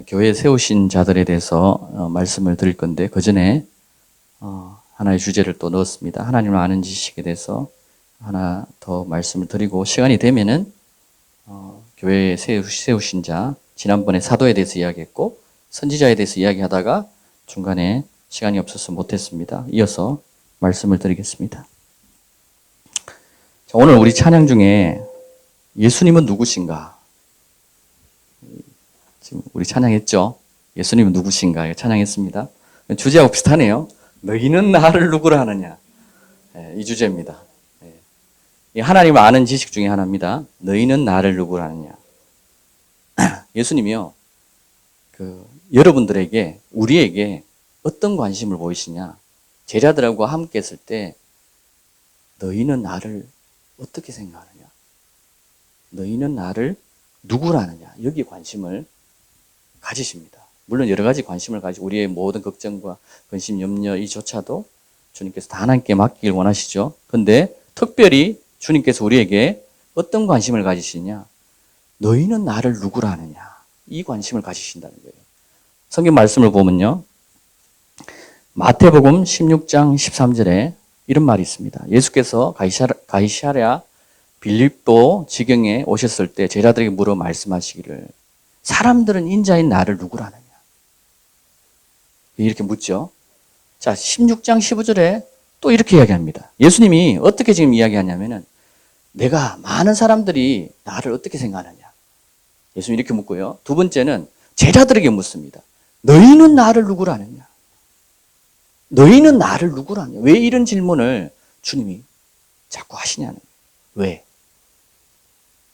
교회에 세우신 자들에 대해서 말씀을 드릴 건데 그 전에 하나의 주제를 또 넣었습니다. 하나님을 아는 지식에 대해서 하나 더 말씀을 드리고 시간이 되면은 교회에 세우신 자, 지난번에 사도에 대해서 이야기했고 선지자에 대해서 이야기하다가 중간에 시간이 없어서 못했습니다. 이어서 말씀을 드리겠습니다. 자, 오늘 우리 찬양 중에 예수님은 누구신가? 지금 우리 찬양했죠? 예수님은 누구신가? 찬양했습니다. 주제하고 비슷하네요. 너희는 나를 누구라 하느냐? 이 주제입니다. 하나님을 아는 지식 중에 하나입니다. 너희는 나를 누구라 하느냐? 예수님이요, 여러분들에게, 우리에게 어떤 관심을 보이시냐? 제자들하고 함께 했을 때 너희는 나를 어떻게 생각하느냐? 너희는 나를 누구라 하느냐? 여기에 관심을 가지십니다. 물론 여러 가지 관심을 가지고 우리의 모든 걱정과 근심, 염려 이조차도 주님께서 다 하나님께 맡기길 원하시죠. 그런데 특별히 주님께서 우리에게 어떤 관심을 가지시냐? 너희는 나를 누구라 하느냐? 이 관심을 가지신다는 거예요. 성경 말씀을 보면요, 마태복음 16장 13절에 이런 말이 있습니다. 예수께서 가이사랴 빌립보 지경에 오셨을 때 제자들에게 물어 말씀하시기를 사람들은 인자인 나를 누구라 하느냐? 이렇게 묻죠. 자, 16장 15절에 또 이렇게 이야기합니다. 예수님이 어떻게 지금 이야기하냐면은 내가 많은 사람들이 나를 어떻게 생각하느냐? 예수님이 이렇게 묻고요. 두 번째는 제자들에게 묻습니다. 너희는 나를 누구라 하느냐? 너희는 나를 누구라 하느냐? 왜 이런 질문을 주님이 자꾸 하시냐는 거예요. 왜?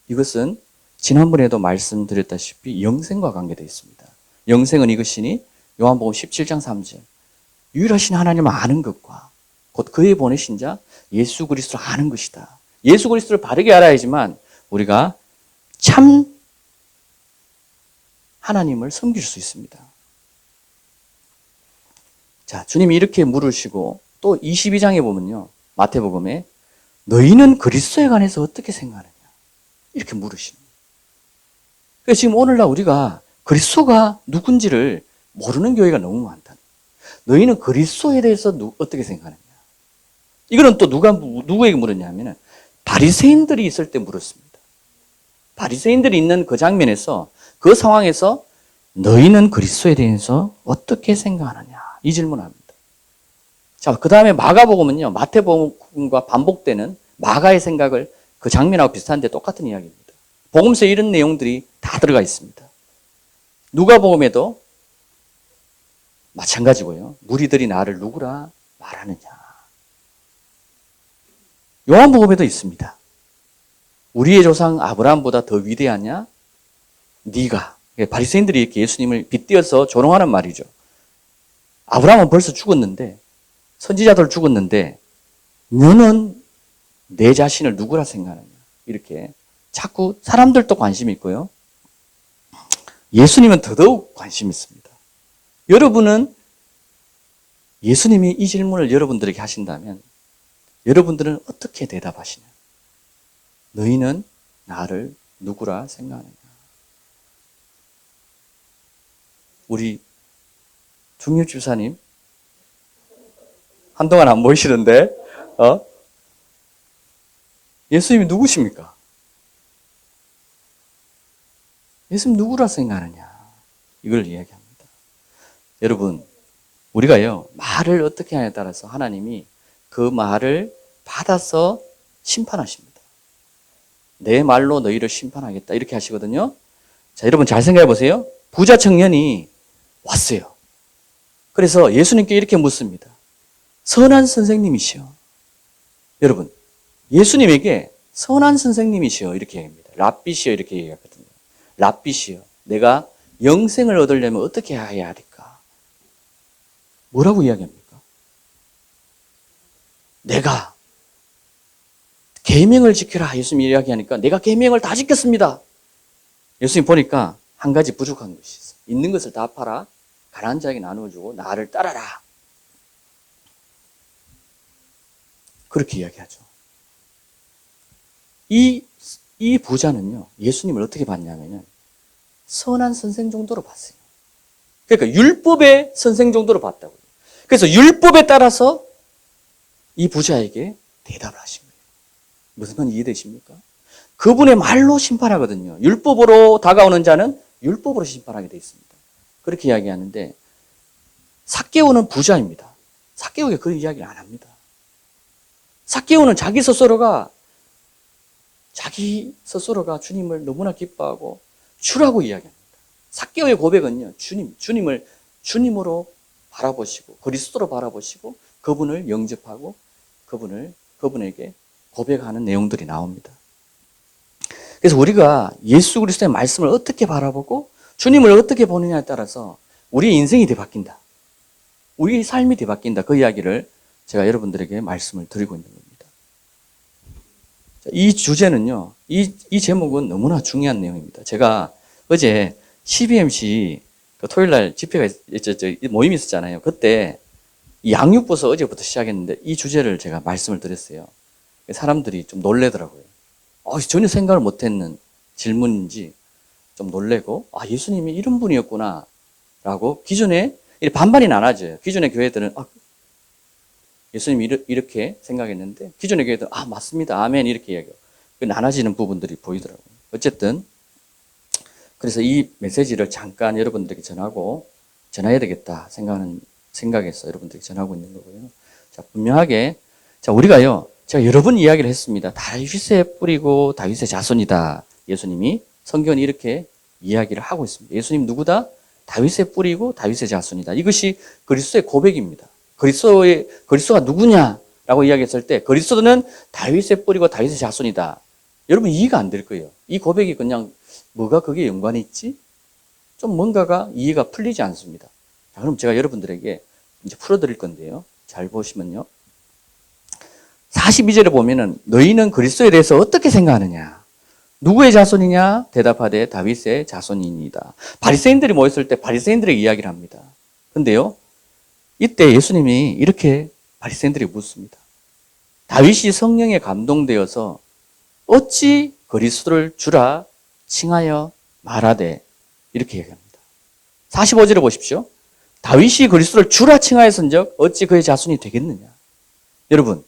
이것은 지난번에도 말씀드렸다시피 영생과 관계되어 있습니다. 영생은 이것이니 요한복음 17장 3절 유일하신 하나님을 아는 것과 곧 그의 보내신 자 예수 그리스도를 아는 것이다. 예수 그리스도를 바르게 알아야지만 우리가 참 하나님을 섬길 수 있습니다. 자, 주님이 이렇게 물으시고 또 22장에 보면요, 마태복음에 너희는 그리스도에 관해서 어떻게 생각하느냐? 이렇게 물으시는 거예요. 그래서 지금 오늘날 우리가 그리스도가 누군지를 모르는 교회가 너무 많다. 너희는 그리스도에 대해서 어떻게 생각하느냐? 이거는 또 누구에게 물었냐면은 바리새인들이 있을 때 물었습니다. 바리새인들이 있는 그 장면에서 그 상황에서 너희는 그리스도에 대해서 어떻게 생각하느냐? 이 질문을 합니다. 자, 그 다음에 마가복음은요, 마태복음과 반복되는 마가의 생각을 그 장면하고 비슷한데 똑같은 이야기입니다. 복음서에 이런 내용들이 다 들어가 있습니다. 누가복음에도 마찬가지고요. 무리들이 나를 누구라 말하느냐. 요한복음에도 있습니다. 우리의 조상 아브라함보다 더 위대하냐? 네가. 바리새인들이 이렇게 예수님을 빗대어서 조롱하는 말이죠. 아브라함은 벌써 죽었는데, 선지자들 죽었는데 너는 내 자신을 누구라 생각하느냐. 이렇게 자꾸 사람들도 관심이 있고요. 예수님은 더더욱 관심이 있습니다. 여러분은 예수님이 이 질문을 여러분들에게 하신다면 여러분들은 어떻게 대답하시냐? 너희는 나를 누구라 생각하느냐? 우리 중립 집사님 한동안 안 보이시던데, 예수님이 누구십니까? 예수님 누구라 생각하느냐? 이걸 이야기합니다. 여러분, 우리가요, 말을 어떻게 하냐에 따라서 하나님이 그 말을 받아서 심판하십니다. 내 말로 너희를 심판하겠다. 이렇게 하시거든요. 자, 여러분 잘 생각해 보세요. 부자 청년이 왔어요. 그래서 예수님께 이렇게 묻습니다. 선한 선생님이시여. 여러분, 예수님에게 선한 선생님이시여 이렇게 얘기합니다. 랍비시여 이렇게 얘기하거든요. 랍비시여, 내가 영생을 얻으려면 어떻게 해야 할까? 뭐라고 이야기합니까? 내가 계명을 지켜라. 예수님이 이야기하니까 내가 계명을 다 지켰습니다. 예수님 보니까 한 가지 부족한 것이 있어요. 있는 것을 다 팔아 가난한 자에게 나누어주고 나를 따라라. 그렇게 이야기하죠. 이 부자는요, 예수님을 어떻게 봤냐면은 선한 선생 정도로 봤어요. 그러니까 율법의 선생 정도로 봤다고요. 그래서 율법에 따라서 이 부자에게 대답을 하신 거예요. 무슨 말 이해되십니까? 그분의 말로 심판하거든요. 율법으로 다가오는 자는 율법으로 심판하게 되어 있습니다. 그렇게 이야기하는데 삭개오는 부자입니다. 삭개오에게 그런 이야기를 안 합니다. 삭개오는 자기 스스로가 주님을 너무나 기뻐하고 주라고 이야기합니다. 삭개오의 고백은요, 주님을 주님으로 바라보시고 그리스도로 바라보시고 그분을 영접하고 그분에게 고백하는 내용들이 나옵니다. 그래서 우리가 예수 그리스도의 말씀을 어떻게 바라보고 주님을 어떻게 보느냐에 따라서 우리의 인생이 바뀐다. 우리의 삶이 바뀐다. 그 이야기를 제가 여러분들에게 말씀을 드리고 있는 겁니다. 이 주제는요, 이 제목은 너무나 중요한 내용입니다. 제가 어제 CBMC 토요일날 집회가 모임이 있었잖아요. 그때 양육부서 어제부터 시작했는데 이 주제를 제가 말씀을 드렸어요. 사람들이 좀 놀래더라고요. 전혀 생각을 못했는 질문인지 좀 놀래고, 예수님이 이런 분이었구나 라고 기존에 반반이 나눠져요. 기존의 교회들은 예수님이 이렇게 생각했는데 기존의 교회들은 맞습니다, 아멘 이렇게 이야기하고 나눠지는 부분들이 보이더라고요. 어쨌든 그래서 이 메시지를 잠깐 여러분들에게 전해야 되겠다 생각해서 여러분들에게 전하고 있는 거고요. 자, 분명하게 우리가요, 제가 여러 번 이야기를 했습니다. 다윗의 뿌리고 다윗의 자손이다. 예수님이 성경이 이렇게 이야기를 하고 있습니다. 예수님 누구다? 다윗의 뿌리고 다윗의 자손이다. 이것이 그리스도의 고백입니다. 그리스도가 누구냐라고 이야기했을 때 그리스도는 다윗의 뿌리고 다윗의 자손이다. 여러분 이해가 안 될 거예요. 이 고백이 그냥 뭐가 그게 연관이 있지? 좀 뭔가가 이해가 풀리지 않습니다. 자, 그럼 제가 여러분들에게 이제 풀어드릴 건데요. 잘 보시면요. 42절에 보면은 너희는 그리스도에 대해서 어떻게 생각하느냐? 누구의 자손이냐? 대답하되 다윗의 자손이니이다. 바리새인들이 모였을 때 바리새인들에게 이야기를 합니다. 근데요, 이때 예수님이 이렇게 바리새인들에게 묻습니다. 다윗이 성령에 감동되어서 어찌 그리스도를 주라 칭하여 말하되 이렇게 얘기합니다. 45절에 보십시오. 다윗이 그리스도를 주라 칭하였은즉 어찌 그의 자손이 되겠느냐? 여러분,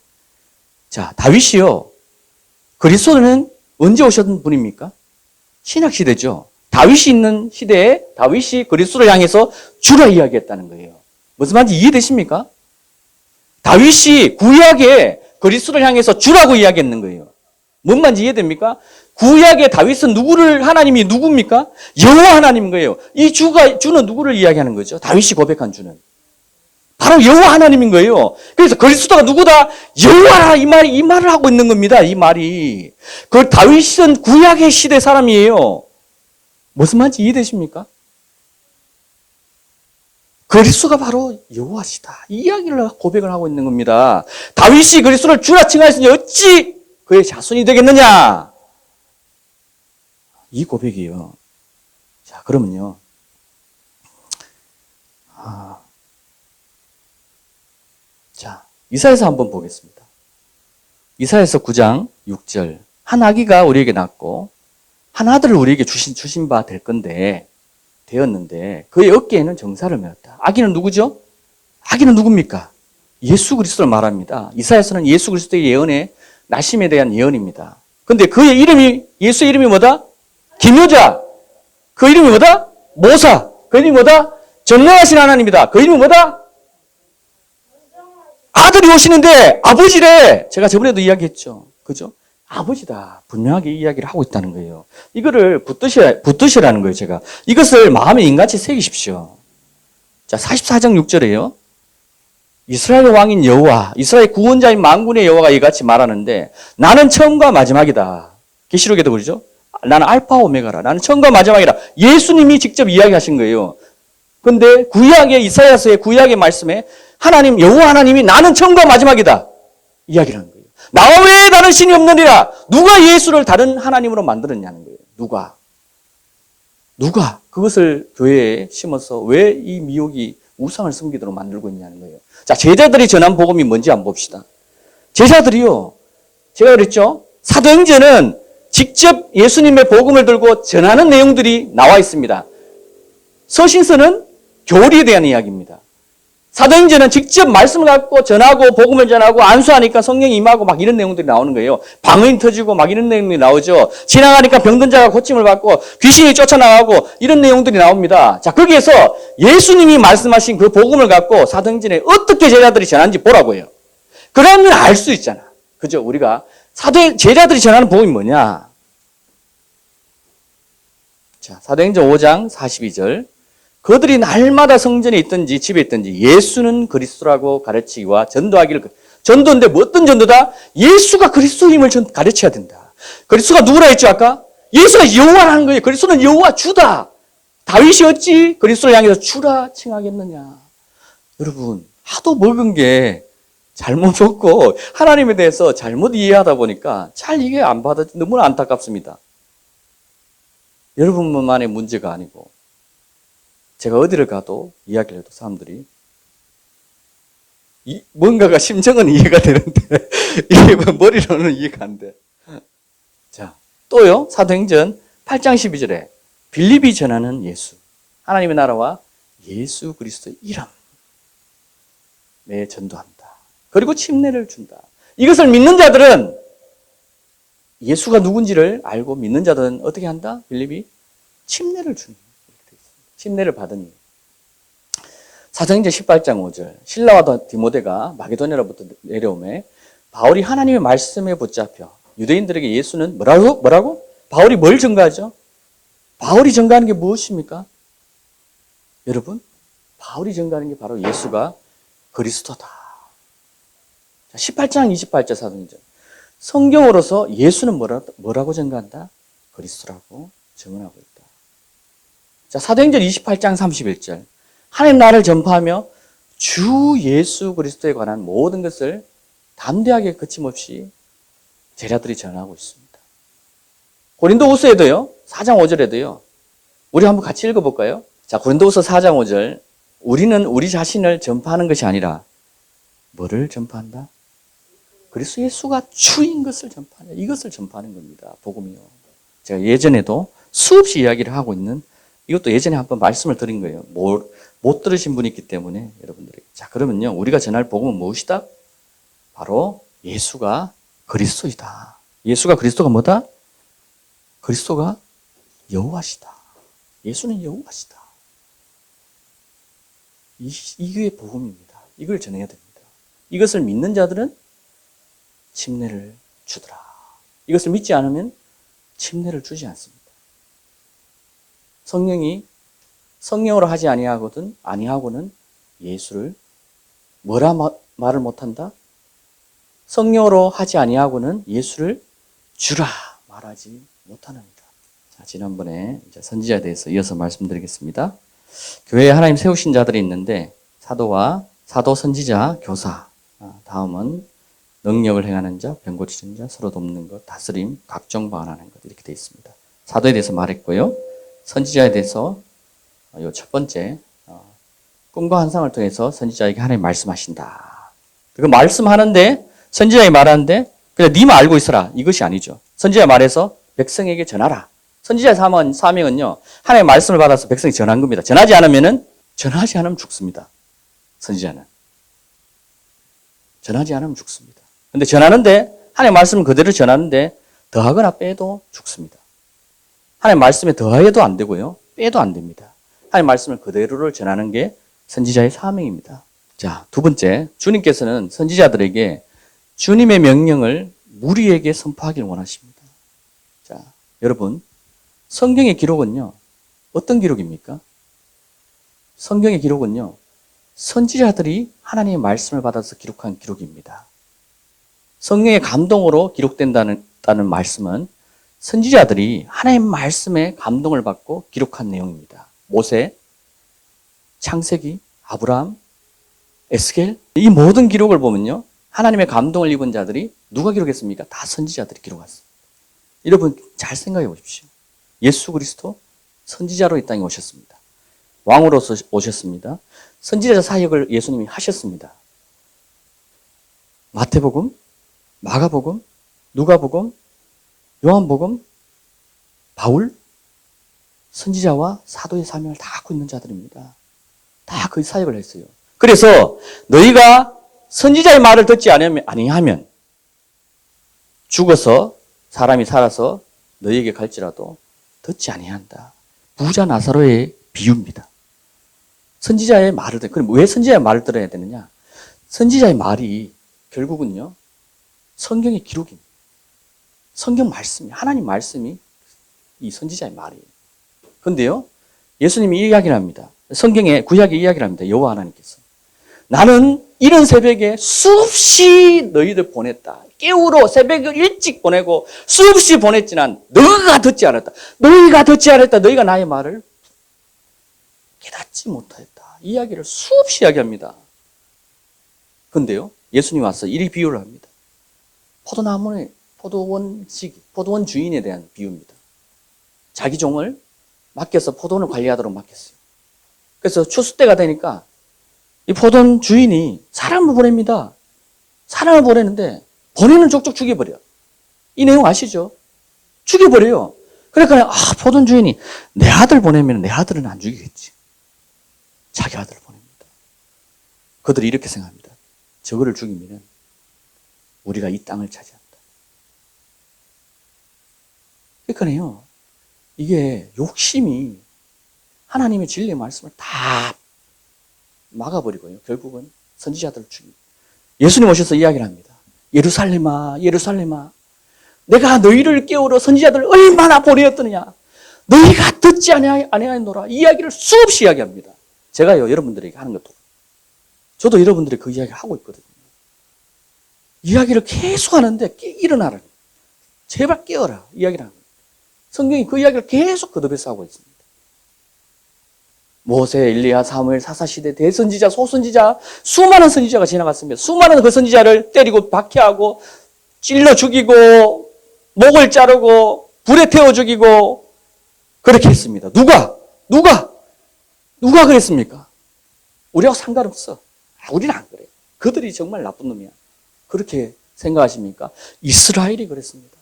자, 다윗이요, 그리스도는 언제 오셨던 분입니까? 신약시대죠. 다윗이 있는 시대에 다윗이 그리스도를 향해서 주라 이야기했다는 거예요. 무슨 말인지 이해되십니까? 다윗이 구약에 그리스도를 향해서 주라고 이야기했는 거예요. 뭔 말인지 이해됩니까? 구약의 다윗은 하나님이 누굽니까? 여호와 하나님인 거예요. 이 주는 누구를 이야기하는 거죠? 다윗이 고백한 주는 바로 여호와 하나님인 거예요. 그래서 그리스도가 누구다? 여호와라 이 말을 하고 있는 겁니다. 이 말이. 그 다윗은 구약의 시대 사람이에요. 무슨 말인지 이해되십니까? 그리스도가 바로 여호와시다. 이 이야기를 고백을 하고 있는 겁니다. 다윗이 그리스도를 주라 칭하였으니 어찌 그의 자손이 되겠느냐? 이 고백이에요. 자, 그러면요. 자, 이사야서 한번 보겠습니다. 이사야서 9장 6절. 한 아기가 우리에게 낳고 한 아들을 우리에게 주신 바 되었는데 그의 어깨에는 정사를 메었다. 아기는 누구죠? 아기는 누굽니까? 예수 그리스도를 말합니다. 이사야서는 예수 그리스도의 예언의 나심에 대한 예언입니다. 근데 그의 이름이, 예수의 이름이 뭐다? 기묘자. 그 이름이 뭐다? 모사. 그 이름이 뭐다? 전능하신 하나님이다. 그 이름이 뭐다? 아들이 오시는데 아버지래. 제가 저번에도 이야기했죠. 그죠? 아버지다. 분명하게 이야기를 하고 있다는 거예요. 이거를 붙드시라는 거예요, 제가. 이것을 마음에 인같이 새기십시오. 자, 44장 6절에요. 이스라엘 왕인 여호와, 이스라엘 구원자인 만군의 여호와가 이같이 말하는데 나는 처음과 마지막이다. 계시록에도 그러죠? 나는 알파 오메가라. 나는 처음과 마지막이라. 예수님이 직접 이야기하신 거예요. 근데 구약의 이사야서의 구약의 말씀에 하나님, 여호와 하나님이 나는 처음과 마지막이다. 이야기를 하는 거예요. 나와 외에 다른 신이 없느니라. 누가 예수를 다른 하나님으로 만들었냐는 거예요. 누가? 그것을 교회에 심어서 왜 이 미혹이 우상을 섬기도록 만들고 있냐는 거예요. 자, 제자들이 전한 복음이 뭔지 한번 봅시다. 제자들이요, 제가 그랬죠? 사도행전은 직접 예수님의 복음을 들고 전하는 내용들이 나와 있습니다. 서신서는 교리에 대한 이야기입니다. 사도행전은 직접 말씀을 갖고 전하고 복음을 전하고 안수하니까 성령이 임하고 막 이런 내용들이 나오는 거예요. 방언이 터지고 막 이런 내용들이 나오죠. 지나가니까 병든 자가 고침을 받고 귀신이 쫓아나가고 이런 내용들이 나옵니다. 자, 거기에서 예수님이 말씀하신 그 복음을 갖고 사도행전에 어떻게 제자들이 전하는지 보라고 해요. 그러면 알 수 있잖아. 그죠? 우리가 제자들이 전하는 복음이 뭐냐? 자, 사도행전 5장 42절. 그들이 날마다 성전에 있든지 집에 있든지 예수는 그리스도라고 가르치기와 전도하기를. 전도인데 뭐 어떤 전도다? 예수가 그리스도임을 가르쳐야 된다. 그리스도가 누구라 했죠 아까? 예수가 여호와라는 거예요. 그리스도는 여호와 주다. 다윗이 어찌 그리스도를 향해서 주라 칭하겠느냐. 여러분 하도 먹은 게 잘못 먹고 하나님에 대해서 잘못 이해하다 보니까 잘 이게 안 받아지 너무나 안타깝습니다. 여러분만의 문제가 아니고 제가 어디를 가도 이야기를 해도 사람들이 뭔가가 심정은 이해가 되는데 이게 머리로는 이해가 안 돼. 자, 또요. 사도행전 8장 12절에 빌립이 전하는 예수, 하나님의 나라와 예수 그리스도의 이름에 전도한다. 그리고 침례를 준다. 이것을 믿는 자들은 예수가 누군지를 알고 믿는 자들은 어떻게 한다? 빌립이 침례를 주는 거예요. 침례를 받으니. 사도행전 18장 5절. 실라와 디모데가 마게도냐로부터 내려오매 바울이 하나님의 말씀에 붙잡혀 유대인들에게 예수는 뭐라고? 바울이 뭘 증거하죠? 바울이 증거하는 게 무엇입니까? 여러분, 바울이 증거하는 게 바로 예수가 그리스도다. 18장 28절 사도행전. 성경으로서 예수는 뭐라고 증거한다? 그리스도라고 증언하고 있다. 자, 사도행전 28장 31절. 하나님 나라를 전파하며 주 예수 그리스도에 관한 모든 것을 담대하게 거침없이 제자들이 전하고 있습니다. 고린도후서에도요. 4장 5절에도요. 우리 한번 같이 읽어볼까요? 자, 고린도후서 4장 5절. 우리는 우리 자신을 전파하는 것이 아니라 뭐를 전파한다? 그리스도 예수가 주인 것을 전파하냐. 이것을 전파하는 겁니다. 복음이요. 제가 예전에도 수없이 이야기를 하고 있는 이것도 예전에 한번 말씀을 드린 거예요. 못 들으신 분이 있기 때문에 여러분들이. 자, 그러면요. 우리가 전할 복음은 무엇이다? 바로 예수가 그리스도이다. 예수가 그리스도가 뭐다? 그리스도가 여호와시다. 예수는 여호와시다. 이게 복음입니다. 이걸 전해야 됩니다. 이것을 믿는 자들은 침례를 주더라. 이것을 믿지 않으면 침례를 주지 않습니다. 성령이 성령으로 하지 아니하고는 예수를 뭐라 말을 못한다? 성령으로 하지 아니하고는 예수를 주라 말하지 못하느니라. 자, 지난번에 이제 선지자에 대해서 이어서 말씀드리겠습니다. 교회에 하나님 세우신 자들이 있는데 사도, 선지자, 교사. 다음은 능력을 행하는 자, 병고치는 자, 서로 돕는 것, 다스림, 각종 방언하는 것 이렇게 되어 있습니다. 사도에 대해서 말했고요. 선지자에 대해서 요 첫 번째 꿈과 환상을 통해서 선지자에게 하나님 말씀하신다. 그 말씀하는데 선지자에게 말하는데 그냥 니만 알고 있어라 이것이 아니죠. 선지자 말해서 백성에게 전하라. 선지자의 사명은요 하나님의 말씀을 받아서 백성이 전한 겁니다. 전하지 않으면 죽습니다. 선지자는 전하지 않으면 죽습니다. 근데 전하는데 하나님의 말씀을 그대로 전하는데 더하거나 빼도 죽습니다. 하나님의 말씀에 더해도 안 되고요. 빼도 안 됩니다. 하나님의 말씀을 그대로를 전하는 게 선지자의 사명입니다. 자, 두 번째, 주님께서는 선지자들에게 주님의 명령을 무리에게 선포하기를 원하십니다. 자, 여러분, 성경의 기록은요, 어떤 기록입니까? 성경의 기록은요, 선지자들이 하나님의 말씀을 받아서 기록한 기록입니다. 성령의 감동으로 기록된다는 말씀은 선지자들이 하나님의 말씀에 감동을 받고 기록한 내용입니다. 모세, 창세기, 아브라함, 에스겔 이 모든 기록을 보면요. 하나님의 감동을 입은 자들이 누가 기록했습니까? 다 선지자들이 기록했습니다. 여러분 잘 생각해 보십시오. 예수 그리스도 선지자로 이 땅에 오셨습니다. 왕으로서 오셨습니다. 선지자 사역을 예수님이 하셨습니다. 마태복음, 마가복음, 누가복음, 요한복음, 바울, 선지자와 사도의 사명을 다 갖고 있는 자들입니다. 그 사역을 했어요. 그래서 너희가 선지자의 말을 듣지 아니하면 죽어서 사람이 살아서 너희에게 갈지라도 듣지 아니한다. 부자 나사로의 비유입니다. 선지자의 말을 그럼 왜 선지자의 말을 들어야 되느냐? 선지자의 말이 결국은요, 성경의 기록입니다. 성경 말씀이, 하나님 말씀이 이 선지자의 말이에요. 그런데요, 예수님이 이 이야기를 합니다. 성경에 구약의 이야기를 합니다. 여호와 하나님께서. 나는 이른 새벽에 수없이 너희들 보냈다. 깨우러 새벽을 일찍 보내고 수없이 보냈지만 너희가 듣지 않았다. 너희가 듣지 않았다. 너희가 나의 말을 깨닫지 못하였다. 이 이야기를 수없이 이야기합니다. 그런데요, 예수님 와서 이리 비유를 합니다. 포도나무의 포도원 주인에 대한 비유입니다. 자기 종을 맡겨서 포도원을 관리하도록 맡겼어요. 그래서 추수 때가 되니까 이 포도원 주인이 사람을 보냅니다. 사람을 보내는데 보내는 족족 죽여버려. 이 내용 아시죠? 죽여버려요. 그러니까 포도원 주인이 내 아들 보내면 내 아들은 안 죽이겠지. 자기 아들을 보냅니다. 그들이 이렇게 생각합니다. 저거를 죽이면 우리가 이 땅을 차지한다. 그러니까요, 이게 욕심이 하나님의 진리의 말씀을 다 막아버리고요. 결국은 선지자들을 죽입니다. 예수님 오셔서 이야기를 합니다. 예루살렘아, 예루살렘아, 내가 너희를 깨우러 선지자들을 얼마나 보내었더냐. 너희가 듣지 아니하였노라. 이 이야기를 수없이 이야기합니다. 제가요, 여러분들에게 하는 것도. 저도 여러분들이 그 이야기를 하고 있거든요. 이야기를 계속 하는데 일어나라. 제발 깨어라. 이야기를 합니다. 성경이 그 이야기를 계속 거듭해서 하고 있습니다. 모세, 엘리야, 사무엘, 사사시대, 대선지자, 소선지자, 수많은 선지자가 지나갔습니다. 수많은 그 선지자를 때리고 박해하고 찔러 죽이고 목을 자르고 불에 태워 죽이고 그렇게 했습니다. 누가 그랬습니까? 우리하고 상관없어. 우리는 안 그래. 그들이 정말 나쁜 놈이야. 그렇게 생각하십니까? 이스라엘이 그랬습니다.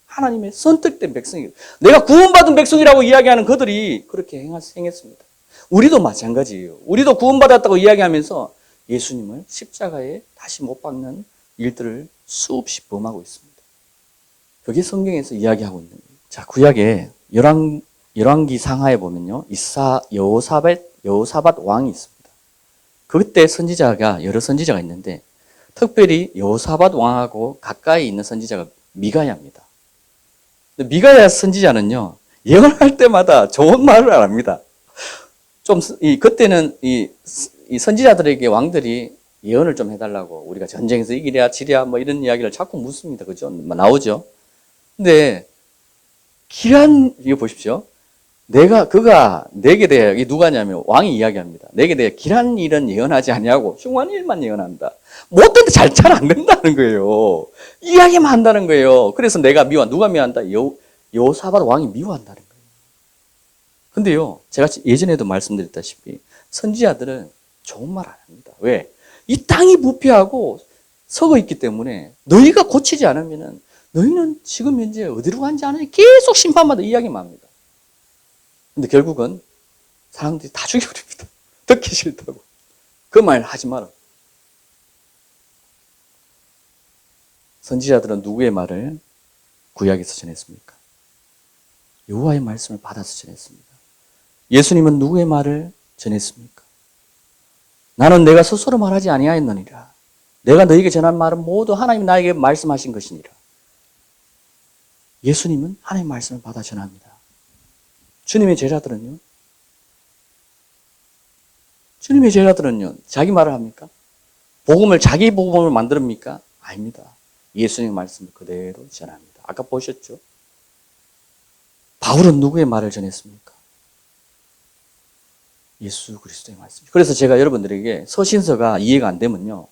하나님의 선택된 백성이에요. 내가 구원받은 백성이라고 이야기하는 그들이 그렇게 행했습니다. 우리도 마찬가지예요. 우리도 구원받았다고 이야기하면서 예수님을 십자가에 다시 못 박는 일들을 수없이 범하고 있습니다. 그게 성경에서 이야기하고 있는 거예요. 자, 구약에 열왕기 상하에 보면요, 여호사밧 왕이 있습니다. 그때 여러 선지자가 있는데 특별히 여호사밧 왕하고 가까이 있는 선지자가 미가야입니다. 미가야 선지자는요, 예언할 때마다 좋은 말을 안 합니다. 그때는 이 선지자들에게 왕들이 예언을 좀 해달라고, 우리가 전쟁에서 이기랴 지랴 뭐 이런 이야기를 자꾸 묻습니다. 그죠? 나오죠? 근데 이거 보십시오. 그가 내게 대해, 이게 누가냐면 왕이 이야기합니다. 내게 대해 길한 일은 예언하지 아니하고 흉한 일만 예언한다. 못된데 잘 안 된다는 거예요. 이야기만 한다는 거예요. 그래서 누가 미워한다? 여호사밧 왕이 미워한다는 거예요. 근데요, 제가 예전에도 말씀드렸다시피 선지자들은 좋은 말 안 합니다. 왜? 이 땅이 부패하고 썩어 있기 때문에 너희가 고치지 않으면 너희는 지금 현재 어디로 간지 않으니 계속 심판마다 이야기만 합니다. 근데 결국은 사람들이 다 죽여버립니다. 듣기 싫다고. 그 말 하지 마라. 선지자들은 누구의 말을 구약에서 전했습니까? 여호와의 말씀을 받아서 전했습니다. 예수님은 누구의 말을 전했습니까? 나는 내가 스스로 말하지 아니하였느니라. 내가 너에게 전한 말은 모두 하나님이 나에게 말씀하신 것이니라. 예수님은 하나님의 말씀을 받아 전합니다. 주님의 제자들은요? 자기 말을 합니까? 자기 복음을 만듭니까? 아닙니다. 예수님의 말씀을 그대로 전합니다. 아까 보셨죠? 바울은 누구의 말을 전했습니까? 예수 그리스도의 말씀. 그래서 제가 여러분들에게 서신서가 이해가 안 되면요,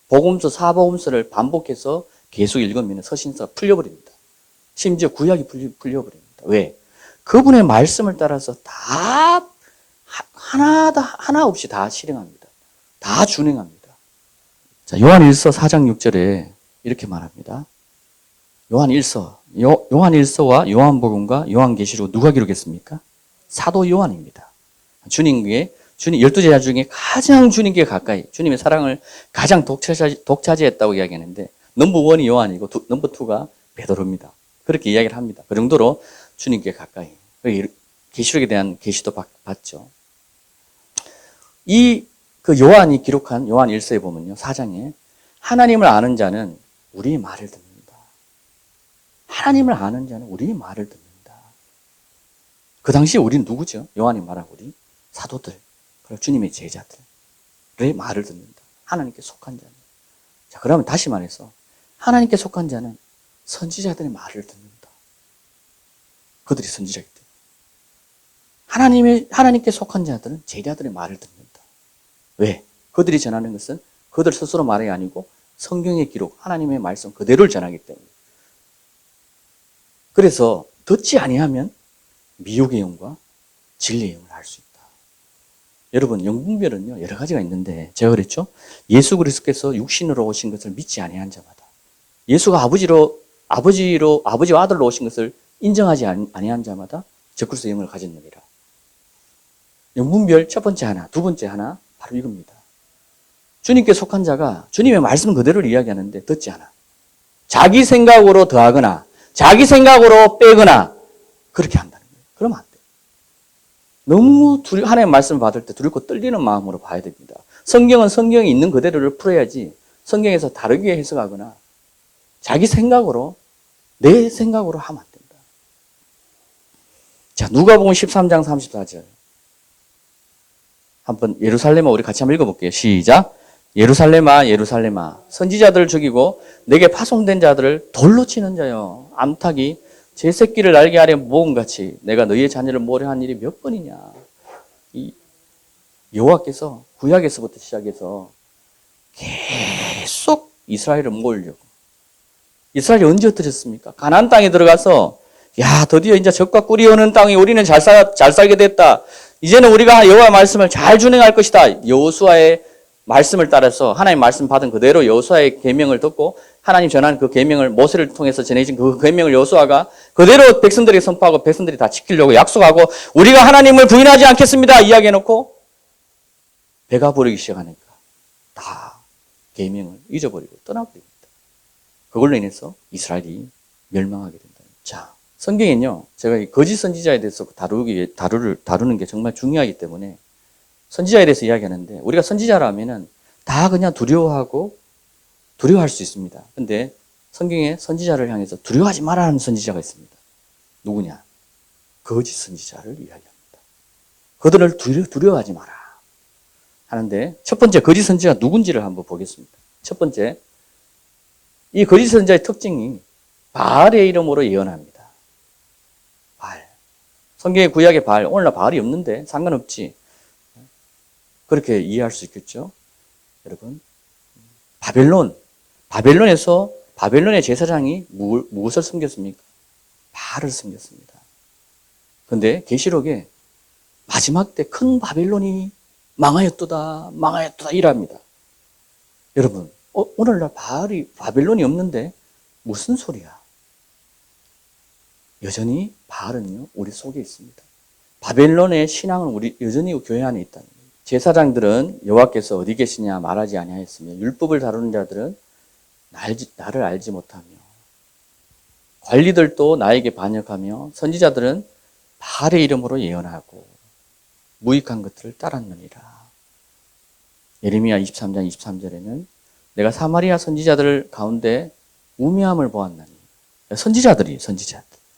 복음서, 사복음서를 반복해서 계속 읽으면 서신서가 풀려버립니다. 심지어 구약이 풀려버립니다. 왜? 그분의 말씀을 따라서 다 하나 없이 다 실행합니다. 다 준행합니다. 자, 요한일서 4장 6절에 이렇게 말합니다. 요한일서와 요한복음과 요한계시록 누가 기록했습니까? 사도 요한입니다. 주님께 주님, 12제자 중에 가장 주님께 가까이, 주님의 사랑을 가장 독차지했다고 이야기하는데, 넘버 원이 요한이고, 넘버 투가 베드로입니다. 그렇게 이야기를 합니다. 그 정도로 주님께 가까이. 계시록에 대한 계시도 받죠. 그 요한이 기록한 요한 1서에 보면요, 4장에 하나님을 아는 자는 우리의 말을 듣는다. 하나님을 아는 자는 우리의 말을 듣는다. 그 당시에 우리는 누구죠? 요한이 말한 우리 사도들, 그리고 주님의 제자들의 말을 듣는다. 하나님께 속한 자는. 자, 그러면 다시 말해서 하나님께 속한 자는 선지자들의 말을 듣는다. 그들이 선지자이기 때문에. 하나님께 속한 자들은 제자들의 말을 듣는다. 왜? 그들이 전하는 것은 그들 스스로 말이 아니고 성경의 기록, 하나님의 말씀 그대로를 전하기 때문에. 그래서 듣지 아니하면 미혹의 영과 진리의 영을 알 수 있다. 여러분, 영분별은요 여러 가지가 있는데, 제가 그랬죠? 예수 그리스도께서 육신으로 오신 것을 믿지 아니한 자마다, 예수가 아버지와 아들로 오신 것을 인정하지 아니한 자마다 적그리스도의 영을 가졌느니라. 영분별 첫 번째 하나, 두 번째 하나, 바로 이겁니다. 주님께 속한 자가 주님의 말씀 그대로를 이야기하는데 듣지 않아. 자기 생각으로 더하거나 자기 생각으로 빼거나 그렇게 한다는 거예요. 그러면 안 돼요. 너무 하나님의 말씀을 받을 때 두렵고 떨리는 마음으로 봐야 됩니다. 성경은 성경이 있는 그대로를 풀어야지 성경에서 다르게 해석하거나 자기 생각으로, 내 생각으로 하면 안 된다. 자, 누가복음 13장 34절. 한번 예루살렘아, 우리 같이 한번 읽어볼게요. 시작. 예루살렘아, 예루살렘아, 선지자들을 죽이고 내게 파송된 자들을 돌로 치는 자여, 암탉이 제 새끼를 날개 아래 모음같이 내가 너희의 자녀를 모래한 일이 몇 번이냐. 이 여호와께서 구약에서부터 시작해서 계속 이스라엘을 모으려고. 이스라엘이 언제 흩어졌습니까? 가나안 땅에 들어가서 야, 드디어 이제 적과 꿀이 오는 땅에 우리는 잘 살게 됐다. 이제는 우리가 여호와 말씀을 잘 준행할 것이다. 여호수아의 말씀을 따라서 하나님 말씀 받은 그대로 여호수아의 계명을 듣고 하나님 전한 그 계명을 모세를 통해서 전해진 그 계명을 여호수아가 그대로 백성들에게 선포하고 백성들이 다 지키려고 약속하고 우리가 하나님을 부인하지 않겠습니다. 이야기해놓고 배가 부르기 시작하니까 다 계명을 잊어버리고 떠나버립니다. 그걸로 인해서 이스라엘이 멸망하게 된다. 자, 성경엔요, 제가 이 거짓 선지자에 대해서 다루는 게 정말 중요하기 때문에 선지자에 대해서 이야기하는데, 우리가 선지자라면은 다 그냥 두려워할 수 있습니다. 근데 성경에 선지자를 향해서 두려워하지 말라 하는 선지자가 있습니다. 누구냐? 거짓 선지자를 이야기합니다. 그들을 두려워하지 마라 하는데, 첫 번째 거짓 선지자가 누군지를 한번 보겠습니다. 첫 번째, 이 거짓 선지자의 특징이 바알의 이름으로 예언합니다. 바알. 성경의 구약의 바알, 오늘날 바알이 없는데 상관없지. 그렇게 이해할 수 있겠죠? 여러분, 바벨론에서 바벨론의 제사장이 무엇을 섬겼습니까? 바알을 섬겼습니다. 그런데 계시록에 마지막 때 큰 바벨론이 망하였도다 이랍니다. 여러분, 오늘날 바벨론이 없는데 무슨 소리야? 여전히 바알은요, 우리 속에 있습니다. 바벨론의 신앙은 여전히 교회 안에 있다는 거예요. 제사장들은 여호와께서 어디 계시냐 말하지 아니하였으며, 율법을 다루는 자들은 나를 알지 못하며, 관리들도 나에게 반역하며, 선지자들은 바알의 이름으로 예언하고 무익한 것들을 따랐느니라. 예레미야 23장 23절에는 내가 사마리아 선지자들 가운데 우매함을 보았나니, 선지자들.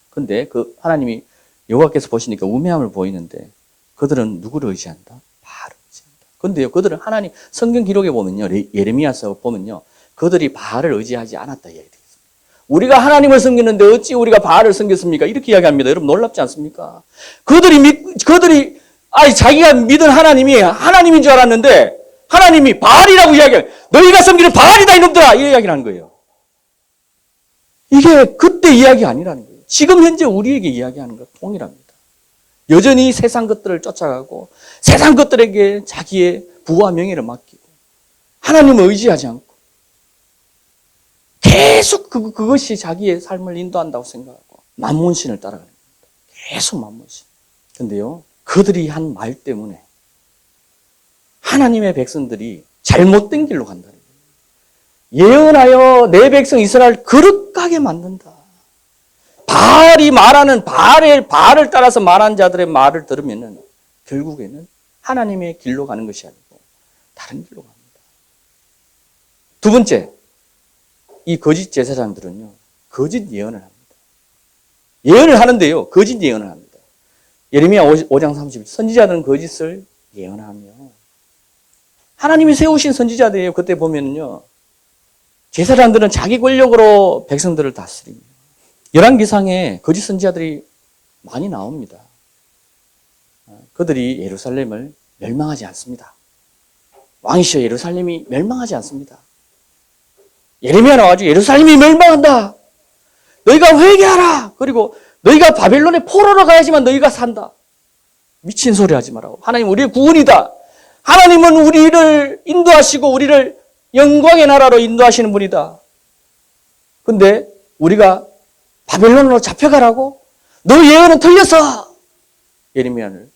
근데 그 하나님이 여호와께서 보시니까 우매함을 보이는데 그들은 누구를 의지한다? 바알을 의지한다. 근데요, 그들은 하나님 성경 기록에 보면요, 예레미야서 보면요, 그들이 바알을 의지하지 않았다 이야기 되겠습니다. 우리가 하나님을 섬기는데 어찌 우리가 바알을 섬겼습니까? 이렇게 이야기합니다. 여러분 놀랍지 않습니까? 자기가 믿은 하나님이 하나님인 줄 알았는데 하나님이 바알이라고 이야기해요. 너희가 섬기는 바알이다 이놈들아, 이 이야기를 하는 거예요. 이게 그때 이야기 아니라는 거예요. 지금 현재 우리에게 이야기하는 것 동일합니다. 여전히 세상 것들을 쫓아가고 세상 것들에게 자기의 부와 명예를 맡기고 하나님을 의지하지 않고 계속 그것이 자기의 삶을 인도한다고 생각하고 만몬신을 따라가는 겁니다. 계속 만몬신. 근데요, 그들이 한 말 때문에 하나님의 백성들이 잘못된 길로 간다는 거예요. 예언하여 내 백성 이스라엘 거룩하게 만든다. 바알이 말하는 바알을 따라서 말한 자들의 말을 들으면은 결국에는 하나님의 길로 가는 것이 아니고 다른 길로 갑니다. 두 번째, 이 거짓 제사장들은요, 거짓 예언을 합니다. 예언을 하는데요, 거짓 예언을 합니다. 예레미야 5장 30절, 선지자들은 거짓을 예언하며, 하나님이 세우신 선지자들이에요. 그때 보면요, 제사장들은 자기 권력으로 백성들을 다스립니다. 열왕기상에 거짓 선지자들이 많이 나옵니다. 그들이 예루살렘을 멸망하지 않습니다. 왕이시여 예루살렘이 멸망하지 않습니다. 예레미야 나와가지고 예루살렘이 멸망한다. 너희가 회개하라. 그리고 너희가 바벨론의 포로로 가야지만 너희가 산다. 미친 소리 하지 말라고. 하나님 우리의 구원이다. 하나님은 우리를 인도하시고 우리를 영광의 나라로 인도하시는 분이다. 근데 우리가 바벨론으로 잡혀가라고? 너 예언은 틀렸어. 예레미야를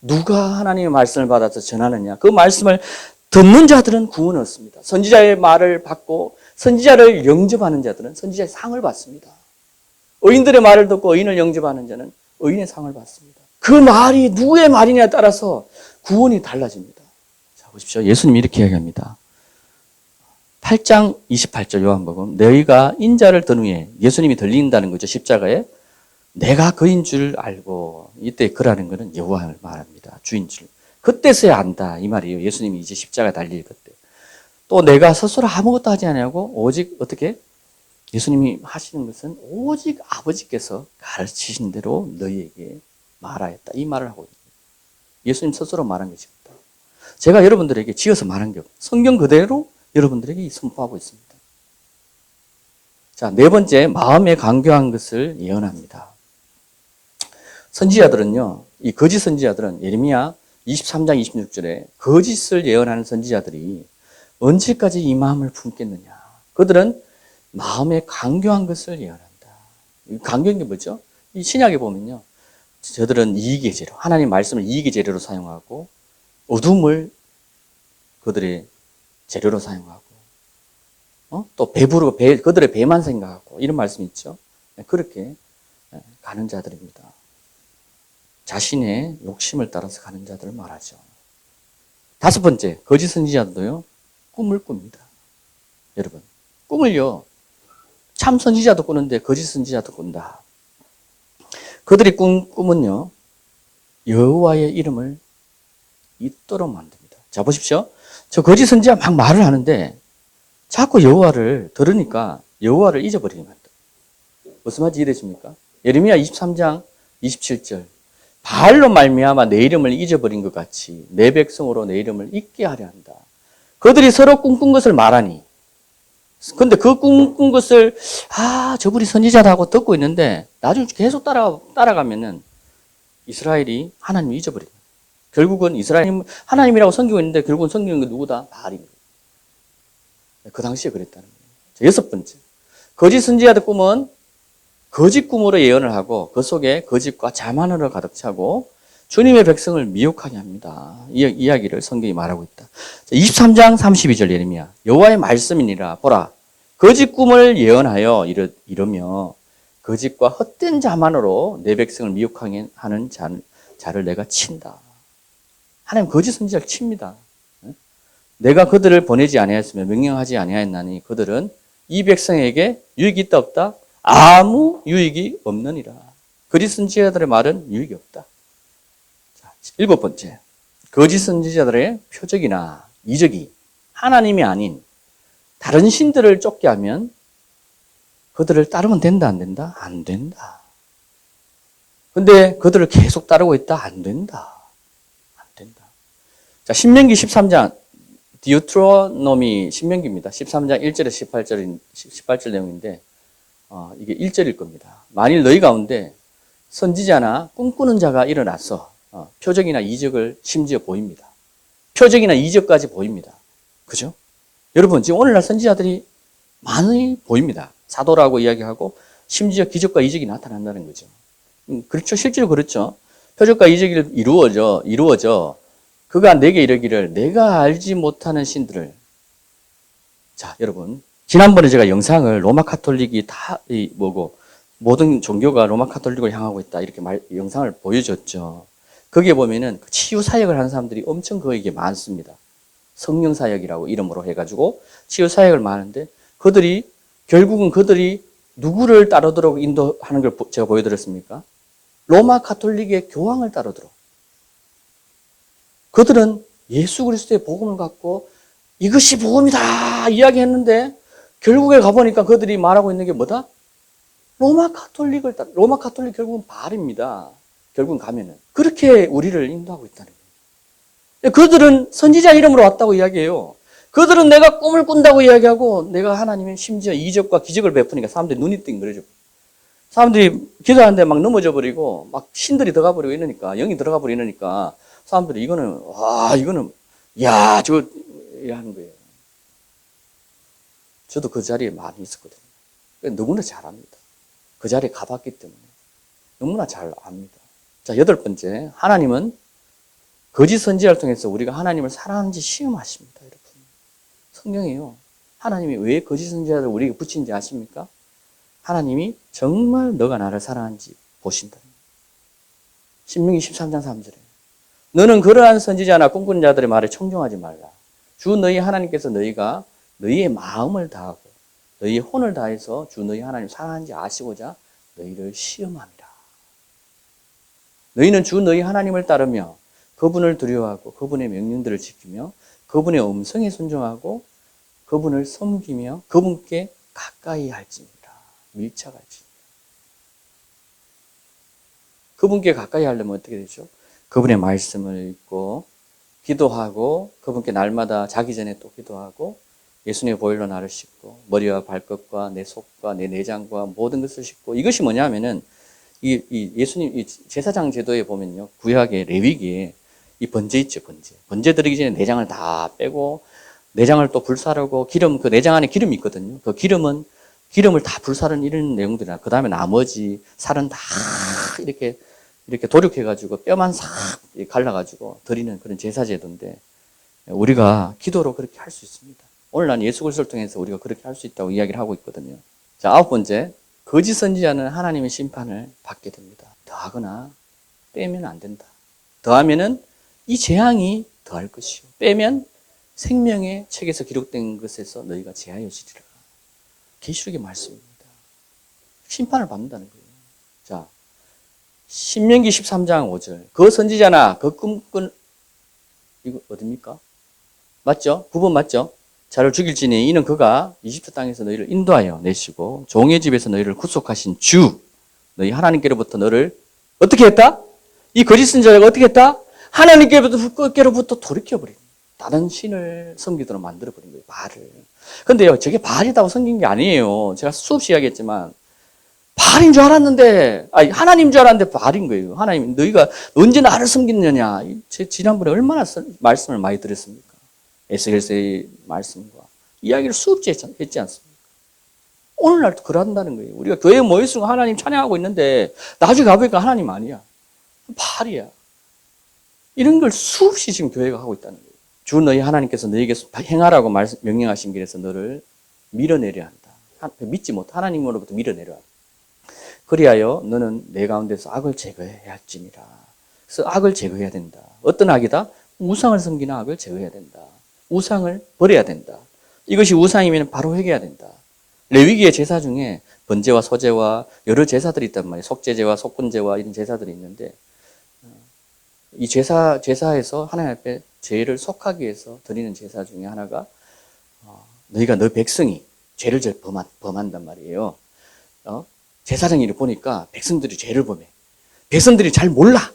누가 하나님의 말씀을 받아서 전하느냐? 그 말씀을 듣는 자들은 구원을 얻습니다. 선지자의 말을 받고 선지자를 영접하는 자들은 선지자의 상을 받습니다. 의인들의 말을 듣고 의인을 영접하는 자는 의인의 상을 받습니다. 그 말이 누구의 말이냐에 따라서 구원이 달라집니다. 자, 보십시오. 예수님이 이렇게 이야기합니다. 8장 28절 요한복음, 너희가 인자를 든 후에, 예수님이 들린다는 거죠. 십자가에 내가 그인 줄 알고, 이때 그라는 것은 여호와를 말합니다. 주인 줄. 그때서야 안다 이 말이에요. 예수님이 이제 십자가에 달릴 그때. 또 내가 스스로 아무것도 하지 않냐고, 오직 어떻게? 예수님이 하시는 것은 오직 아버지께서 가르치신 대로 너희에게 말하였다. 이 말을 하고 있습니다. 예수님 스스로 말한 것입니다. 제가 여러분들에게 지어서 말한 게 없어요. 성경 그대로 여러분들에게 선포하고 있습니다. 자, 네 번째, 마음에 강교한 것을 예언합니다. 선지자들은요, 이 거짓 선지자들은 예레미야 23장 26절에 거짓을 예언하는 선지자들이 언제까지 이 마음을 품겠느냐. 그들은 마음에 강교한 것을 예언한다. 강교한 게 뭐죠? 이 신약에 보면요, 저들은 이익의 재료, 하나님 말씀을 이익의 재료로 사용하고 어둠을 그들의 재료로 사용하고 또 배부르고 그들의 배만 생각하고 이런 말씀이 있죠. 그렇게 가는 자들입니다. 자신의 욕심을 따라서 가는 자들을 말하죠. 다섯 번째, 거짓 선지자들도요, 꿈을 꿉니다. 여러분, 꿈을요, 참 선지자도 꾸는데 거짓 선지자도 꾼다. 그들이 꾼 꿈은요, 여호와의 이름을 잊도록 만듭니다. 자, 보십시오. 저 거짓 선지자 막 말을 하는데 자꾸 여호와를 들으니까 여호와를 잊어버리게 만듭니다. 무슨 말인지 이해되십니까? 예레미야 23장 27절, 바알로 말미암아 내 이름을 잊어버린 것 같이 내 백성으로 내 이름을 잊게 하려 한다. 그들이 서로 꿈꾼 것을 말하니, 근데 그 꿈꾼 것을 저분이 선지자다 하고 듣고 있는데 나중에 계속 따라가면은 이스라엘이 하나님을 잊어버립니다. 결국은 이스라엘 하나님이라고 섬기고 있는데 결국은 섬기는 게 누구다? 바알입니다. 그 당시에 그랬다는 거예요. 여섯 번째, 거짓 선지자의 꿈은 거짓 꿈으로 예언을 하고 그 속에 거짓과 자만으로 가득 차고 주님의 백성을 미혹하게 합니다. 이 이야기를 성경이 말하고 있다. 23장 32절 예레미야, 여호와의 말씀이니라. 보라, 거짓 꿈을 예언하여 이러며 거짓과 헛된 자만으로 내 백성을 미혹하게 하는 자를 내가 친다. 하나님 거짓 선지자를 칩니다. 내가 그들을 보내지 아니하였으며 명령하지 아니하였나니 그들은 이 백성에게 유익이 있다 없다? 아무 유익이 없느니라. 거짓 선지자들의 말은 유익이 없다. 자, 일곱 번째, 거짓 선지자들의 표적이나 이적이 하나님이 아닌 다른 신들을 쫓게 하면 그들을 따르면 된다 안 된다? 안 된다. 근데 그들을 계속 따르고 있다? 안 된다. 안 된다. 자, 신명기 13장 디우트로노미 신명기입니다. 13장 1절에서 18절 내용인데 이게 1절일 겁니다. 만일 너희 가운데 선지자나 꿈꾸는 자가 일어나서 표적이나 이적을 심지어 보입니다. 표적이나 이적까지 보입니다. 그죠? 여러분, 지금 오늘날 선지자들이 많이 보입니다. 사도라고 이야기하고 심지어 기적과 이적이 나타난다는 거죠. 그렇죠. 실제로 그렇죠. 표적과 이적이 이루어져 그가 내게 이르기를 내가 알지 못하는 신들을. 자, 여러분. 지난번에 제가 영상을 로마 카톨릭이 다 모든 종교가 로마 카톨릭을 향하고 있다 이렇게 영상을 보여줬죠. 거기에 보면은 치유 사역을 하는 사람들이 엄청 거기에 많습니다. 성령 사역이라고 이름으로 해가지고 치유 사역을 많은데 결국은 그들이 누구를 따르도록 인도하는 걸 제가 보여드렸습니까? 로마 카톨릭의 교황을 따르도록. 그들은 예수 그리스도의 복음을 갖고 이것이 복음이다 이야기했는데 결국에 가보니까 그들이 말하고 있는 게 뭐다? 로마 카톨릭 결국은 바알입니다. 결국은 가면은. 그렇게 우리를 인도하고 있다는 거예요. 그들은 선지자 이름으로 왔다고 이야기해요. 그들은 내가 꿈을 꾼다고 이야기하고 내가 하나님의 심지어 이적과 기적을 베푸니까 사람들이 눈이 띵그러져. 사람들이 기도하는데 막 넘어져 버리고 막 신들이 들어가 버리고 이러니까 영이 들어가 버리고 이러니까 사람들이 이거는 저거 하는 거예요. 저도 그 자리에 많이 있었거든요. 너무나 잘 압니다. 그 자리에 가봤기 때문에 너무나 잘 압니다. 자, 8번째, 하나님은 거짓 선지자를 통해서 우리가 하나님을 사랑하는지 시험하십니다, 여러분. 성경이에요. 하나님이 왜 거짓 선지자를 우리에게 붙인지 아십니까? 하나님이 정말 너가 나를 사랑하는지 보신다. 신명기 13장 3절에 너는 그러한 선지자나 꿈꾸는 자들의 말에 청종하지 말라. 주 너희 하나님께서 너희가 너희의 마음을 다하고 너희의 혼을 다해서 주 너희 하나님 사랑하는지 아시고자 너희를 시험함이라. 너희는 주 너희 하나님을 따르며 그분을 두려워하고 그분의 명령들을 지키며 그분의 음성에 순종하고 그분을 섬기며 그분께 가까이 할지니라. 밀착할지니라. 그분께 가까이 하려면 어떻게 되죠? 그분의 말씀을 읽고 기도하고 그분께 날마다 자기 전에 또 기도하고 예수님의 보혈로 나를 씻고 머리와 발끝과 내 속과 내 내장과 모든 것을 씻고 이것이 뭐냐면은 예수님 제사장 제도에 보면요 구약의 레위기에 이 번제 있죠 번제 드리기 전에 내장을 다 빼고 내장을 또 불사르고 그 내장 안에 기름이 있거든요. 그 기름을 다 불사르는 이런 내용들이나 그 다음에 나머지 살은 다 이렇게 도륙해가지고 뼈만 싹 갈라가지고 드리는 그런 제사제도인데 우리가 기도로 그렇게 할 수 있습니다. 오늘 난 예수 그리스도를 통해서 우리가 그렇게 할 수 있다고 이야기를 하고 있거든요. 자, 9번째, 거짓 선지자는 하나님의 심판을 받게 됩니다. 더하거나 빼면 안 된다. 더하면은 이 재앙이 더할 것이요. 빼면 생명의 책에서 기록된 것에서 너희가 제하여지리라. 계시록의 말씀입니다. 심판을 받는다는 거예요. 자, 신명기 13장 5절. 그 선지자나 그 꿈꾼 이거 어딥니까? 맞죠? 9번 맞죠? 자를 죽일지니 이는 그가 이집트 땅에서 너희를 인도하여 내시고 종의 집에서 너희를 구속하신 주 너희 하나님께로부터 너를 어떻게 했다? 이 거짓 선지자가 어떻게 했다? 하나님께로부터 돌이켜버립니다. 다른 신을 섬기도록 만들어버린 거예요. 바알을. 근데요, 저게 바알이라고 섬긴 게 아니에요. 제가 수없이 이야기했지만 바알인 줄 알았는데, 하나님인 줄 알았는데 바알인 거예요. 하나님, 너희가 언제 나를 섬겼느냐. 지난번에 얼마나 말씀을 많이 드렸습니까? 에스겔서의 말씀과 이야기를 수없이 했지 않습니까? 오늘날도 그런다는 거예요. 우리가 교회에 모여있으면 하나님 찬양하고 있는데 나중에 가보니까 하나님 아니야. 바알이야. 이런 걸 수없이 지금 교회가 하고 있다는 거예요. 주 너희 하나님께서 너희에게 행하라고 명령하신 길에서 너를 밀어내려 한다. 믿지 못 하나님으로부터 밀어내려 한다. 그리하여 너는 내 가운데서 악을 제거해야 할지니라. 그래서 악을 제거해야 된다. 어떤 악이다? 우상을 섬기는 악을 제거해야 된다. 우상을 버려야 된다. 이것이 우상이면 바로 회개해야 된다. 레위기의 제사 중에 번제와 소제와 여러 제사들이 있단 말이에요. 속죄제와 속건제와 이런 제사들이 있는데 이 제사에서 하나님 앞에 죄를 속하기 위해서 드리는 제사 중에 하나가 너희가 너 백성이 죄를 제일 범한단 말이에요. 제사장이 보니까 백성들이 죄를 범해. 백성들이 잘 몰라.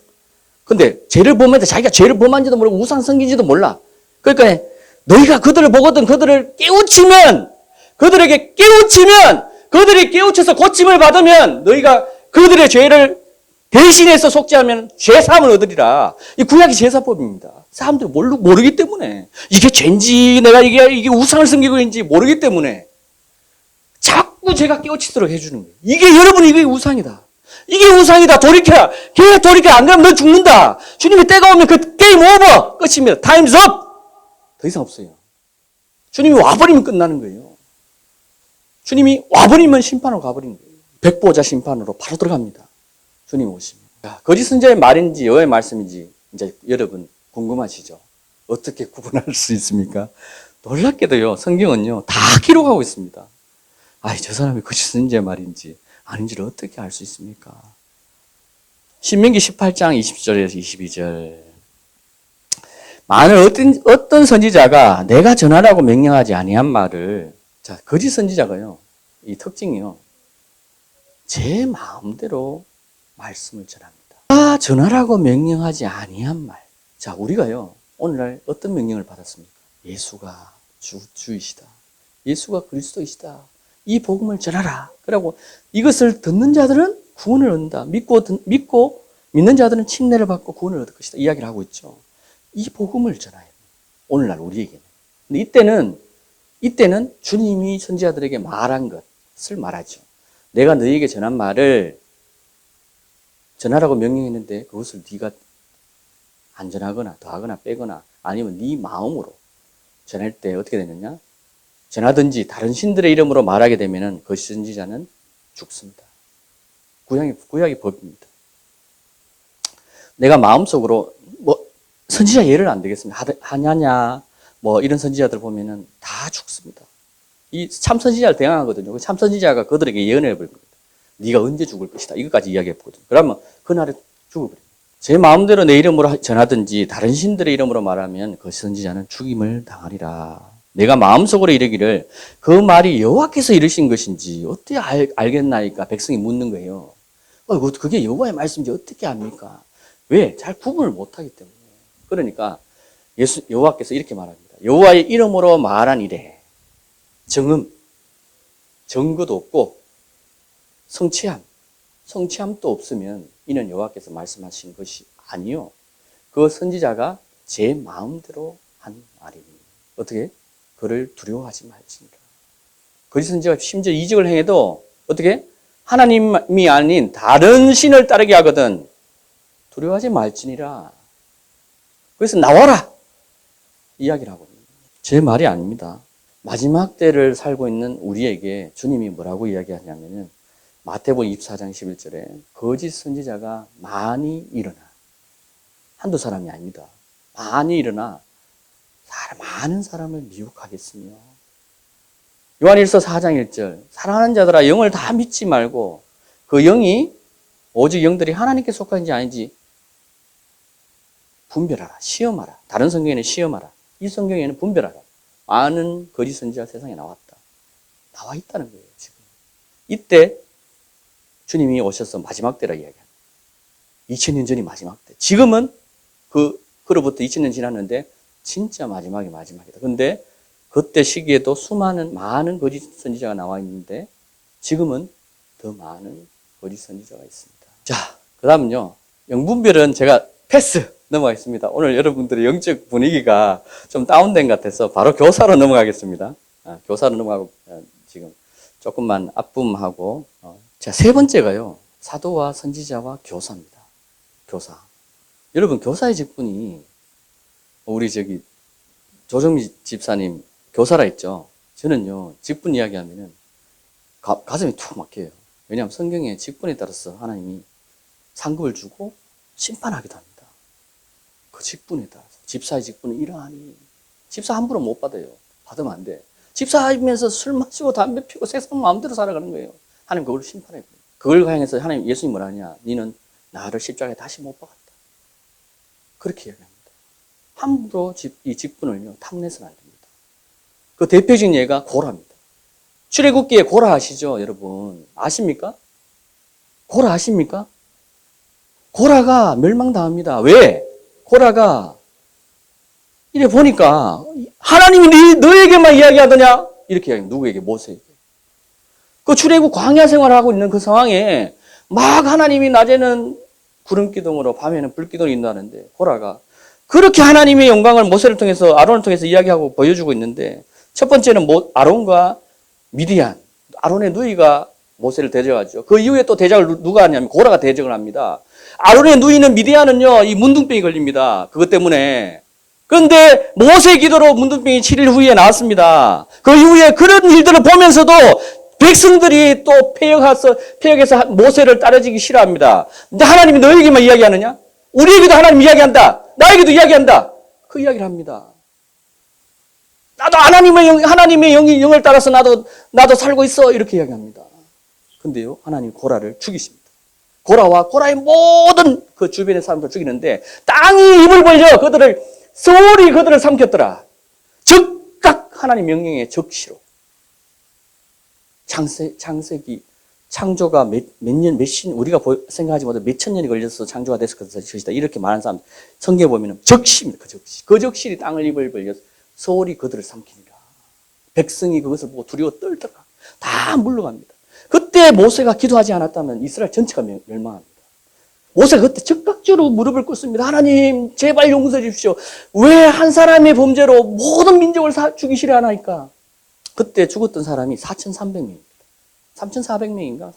근데 죄를 범했는데 자기가 죄를 범한지도 모르고 우상 섬긴지도 몰라. 그러니까 너희가 그들을 보거든 그들을 깨우치면 그들이 깨우쳐서 고침을 받으면 너희가 그들의 죄를 대신해서 속죄하면 죄사함을 얻으리라. 이 구약의 제사법입니다. 사람들이 모르기 때문에 이게 죄인지 내가 이게 우상을 섬기고 있는지 모르기 때문에 자꾸 제가 깨우치도록 해주는 거예요. 이게 여러분 이게 우상이다. 이게 우상이다. 돌이켜라. 걔 돌이켜. 안 그러면 너 죽는다. 주님이 때가 오면 그 게임 오버. 끝입니다. 타임스 업. 더 이상 없어요. 주님이 와버리면 끝나는 거예요. 주님이 와버리면 심판으로 가버리는 거예요. 백보자 심판으로 바로 들어갑니다. 주님 오시면. 거짓 선지자의 말인지 여호와의 말씀인지 이제 여러분 궁금하시죠? 어떻게 구분할 수 있습니까? 놀랍게도요. 성경은요. 다 기록하고 있습니다. 저 사람이 거짓 선지자의 말인지 아닌지를 어떻게 알 수 있습니까? 신명기 18장 20절에서 22절. 만일 어떤 선지자가 내가 전하라고 명령하지 아니한 말을, 자, 거짓 선지자가요, 이 특징이요, 제 마음대로 말씀을 전합니다. 내가 전하라고 명령하지 아니한 말. 자, 우리가요, 오늘날 어떤 명령을 받았습니까? 예수가 주이시다. 예수가 그리스도이시다. 이 복음을 전하라. 그러고 이것을 듣는 자들은 구원을 얻는다. 믿고 믿는 자들은 침례를 받고 구원을 얻을 것이다. 이야기를 하고 있죠. 이 복음을 전하요. 오늘날 우리에게는. 근데 이때는 주님이 선지자들에게 말한 것을 말하죠. 내가 너희에게 전한 말을 전하라고 명령했는데 그것을 네가 안 전하거나 더하거나 빼거나 아니면 네 마음으로 전할 때 어떻게 되느냐? 전하든지 다른 신들의 이름으로 말하게 되면은 그 선지자는 죽습니다. 구약의 법입니다. 내가 마음속으로 선지자 예를 안 되겠습니다. 하냐냐 이런 선지자들 보면은 다 죽습니다. 이 참 선지자를 대항하거든요. 참 선지자가 그들에게 예언해 버립니다. 네가 언제 죽을 것이다. 이것까지 이야기해 보거든요. 그러면 그날에 죽어버립니다. 제 마음대로 내 이름으로 전하든지 다른 신들의 이름으로 말하면 그 선지자는 죽임을 당하리라. 내가 마음속으로 이르기를 그 말이 여호와께서 이르신 것인지 어떻게 알겠나이까 백성이 묻는 거예요. 그게 여호와의 말씀인지 어떻게 압니까? 왜? 잘 구분을 못하기 때문에. 그러니까 여호와께서 이렇게 말합니다. 여호와의 이름으로 말한 이래 증거도 없고 성취함도 없으면 이는 여호와께서 말씀하신 것이 아니요 그 선지자가 제 마음대로 한 말이니 어떻게? 그를 두려워하지 말지니라. 거짓 선지자가 심지어 이적을 행해도 어떻게? 하나님이 아닌 다른 신을 따르게 하거든 두려워하지 말지니라. 그래서 나와라 이야기를 하거든요. 제 말이 아닙니다. 마지막 때를 살고 있는 우리에게 주님이 뭐라고 이야기하냐면은 마태복음 24장 11절에 거짓 선지자가 많이 일어나. 한두 사람이 아닙니다. 많이 일어나 많은 사람을 미혹하겠으며. 요한일서 4장 1절 사랑하는 자들아 영을 다 믿지 말고 그 영이 오직 영들이 하나님께 속한지 아닌지 분별하라. 시험하라. 다른 성경에는 시험하라. 이 성경에는 분별하라. 많은 거짓 선지자가 세상에 나와 있다는 거예요. 지금 이때 주님이 오셔서 마지막 때라 이야기합니다. 2000년 전이 마지막 때. 지금은 그로부터 2000년 지났는데 진짜 마지막이 마지막이다. 그런데 그때 시기에도 많은 거짓 선지자가 나와 있는데 지금은 더 많은 거짓 선지자가 있습니다. 자, 그 다음은요. 영분별은 제가 패스 넘어가겠습니다. 오늘 여러분들의 영적 분위기가 좀 다운된 것 같아서 바로 교사로 넘어가겠습니다. 교사로 넘어가고 지금 조금만 앞붐하고 자, 세 번째가요. 사도와 선지자와 교사입니다. 교사. 여러분 교사의 직분이 우리 조정미 집사님 교사라 했죠. 저는요 직분 이야기하면은 가슴이 툭 막혀요. 왜냐하면 성경에 직분에 따라서 하나님이 상급을 주고 심판하기도 합니다. 그 직분에 따라서 집사의 직분은 이러하니 집사 함부로 못 받아요. 받으면 안 돼. 집사하면서 술 마시고 담배 피우고 세상 마음대로 살아가는 거예요. 하나님 그걸 심판해 버려요. 그걸 향해서 하나님 예수님 뭐라 하냐? 너는 나를 십자가에 다시 못 박았다. 그렇게 이야기합니다. 함부로 이 직분을요 탐내서는 안 됩니다. 그 대표적인 예가 고라입니다. 출애굽기에 고라 아시죠, 여러분? 아십니까? 고라 아십니까? 고라가 멸망당합니다. 왜? 고라가 이래 보니까 하나님이 너에게만 이야기하더냐? 이렇게 이야기합니다. 누구에게? 모세에게. 그 출애굽 광야 생활을 하고 있는 그 상황에 막 하나님이 낮에는 구름 기둥으로 밤에는 불 기둥이 인도하는데 고라가 그렇게 하나님의 영광을 모세를 통해서 아론을 통해서 이야기하고 보여주고 있는데 첫 번째는 아론과 미디안, 아론의 누이가 모세를 대적하죠. 그 이후에 또 대적을 누가 하냐면 고라가 대적을 합니다. 아론의 누이는 미디안은요, 이 문둥병이 걸립니다. 그것 때문에. 그런데 모세 기도로 문둥병이 7일 후에 나왔습니다. 그 이후에 그런 일들을 보면서도 백성들이 또 패역해서 모세를 따라지기 싫어합니다. 근데 하나님이 너에게만 이야기하느냐? 우리에게도 하나님 이야기한다. 나에게도 이야기한다. 그 이야기를 합니다. 나도 하나님의 영을 따라서 나도 살고 있어. 이렇게 이야기합니다. 근데요, 하나님 고라를 죽이십니다. 고라와 고라의 모든 그 주변의 사람들 죽이는데 땅이 입을 벌려 소리 그들을 삼켰더라. 즉각 하나님 명령의 적시로. 창세기 창조가 우리가 생각하지 못해 몇천 년이 걸려서 창조가 됐을 것이다. 이렇게 말하는 사람 성경에 보면 적시입니다. 그 적시. 그 적실이 땅을 입을 벌려 소리 그들을 삼키니라. 백성이 그것을 보고 두려워 떨더라. 다 물러갑니다. 그때 모세가 기도하지 않았다면 이스라엘 전체가 멸망합니다. 모세가 그때 즉각적으로 무릎을 꿇습니다. 하나님 제발 용서해 주십시오. 왜 한 사람의 범죄로 모든 민족을 죽이시려 하나이까? 그때 죽었던 사람이 4,300명입니다. 3,400명인가?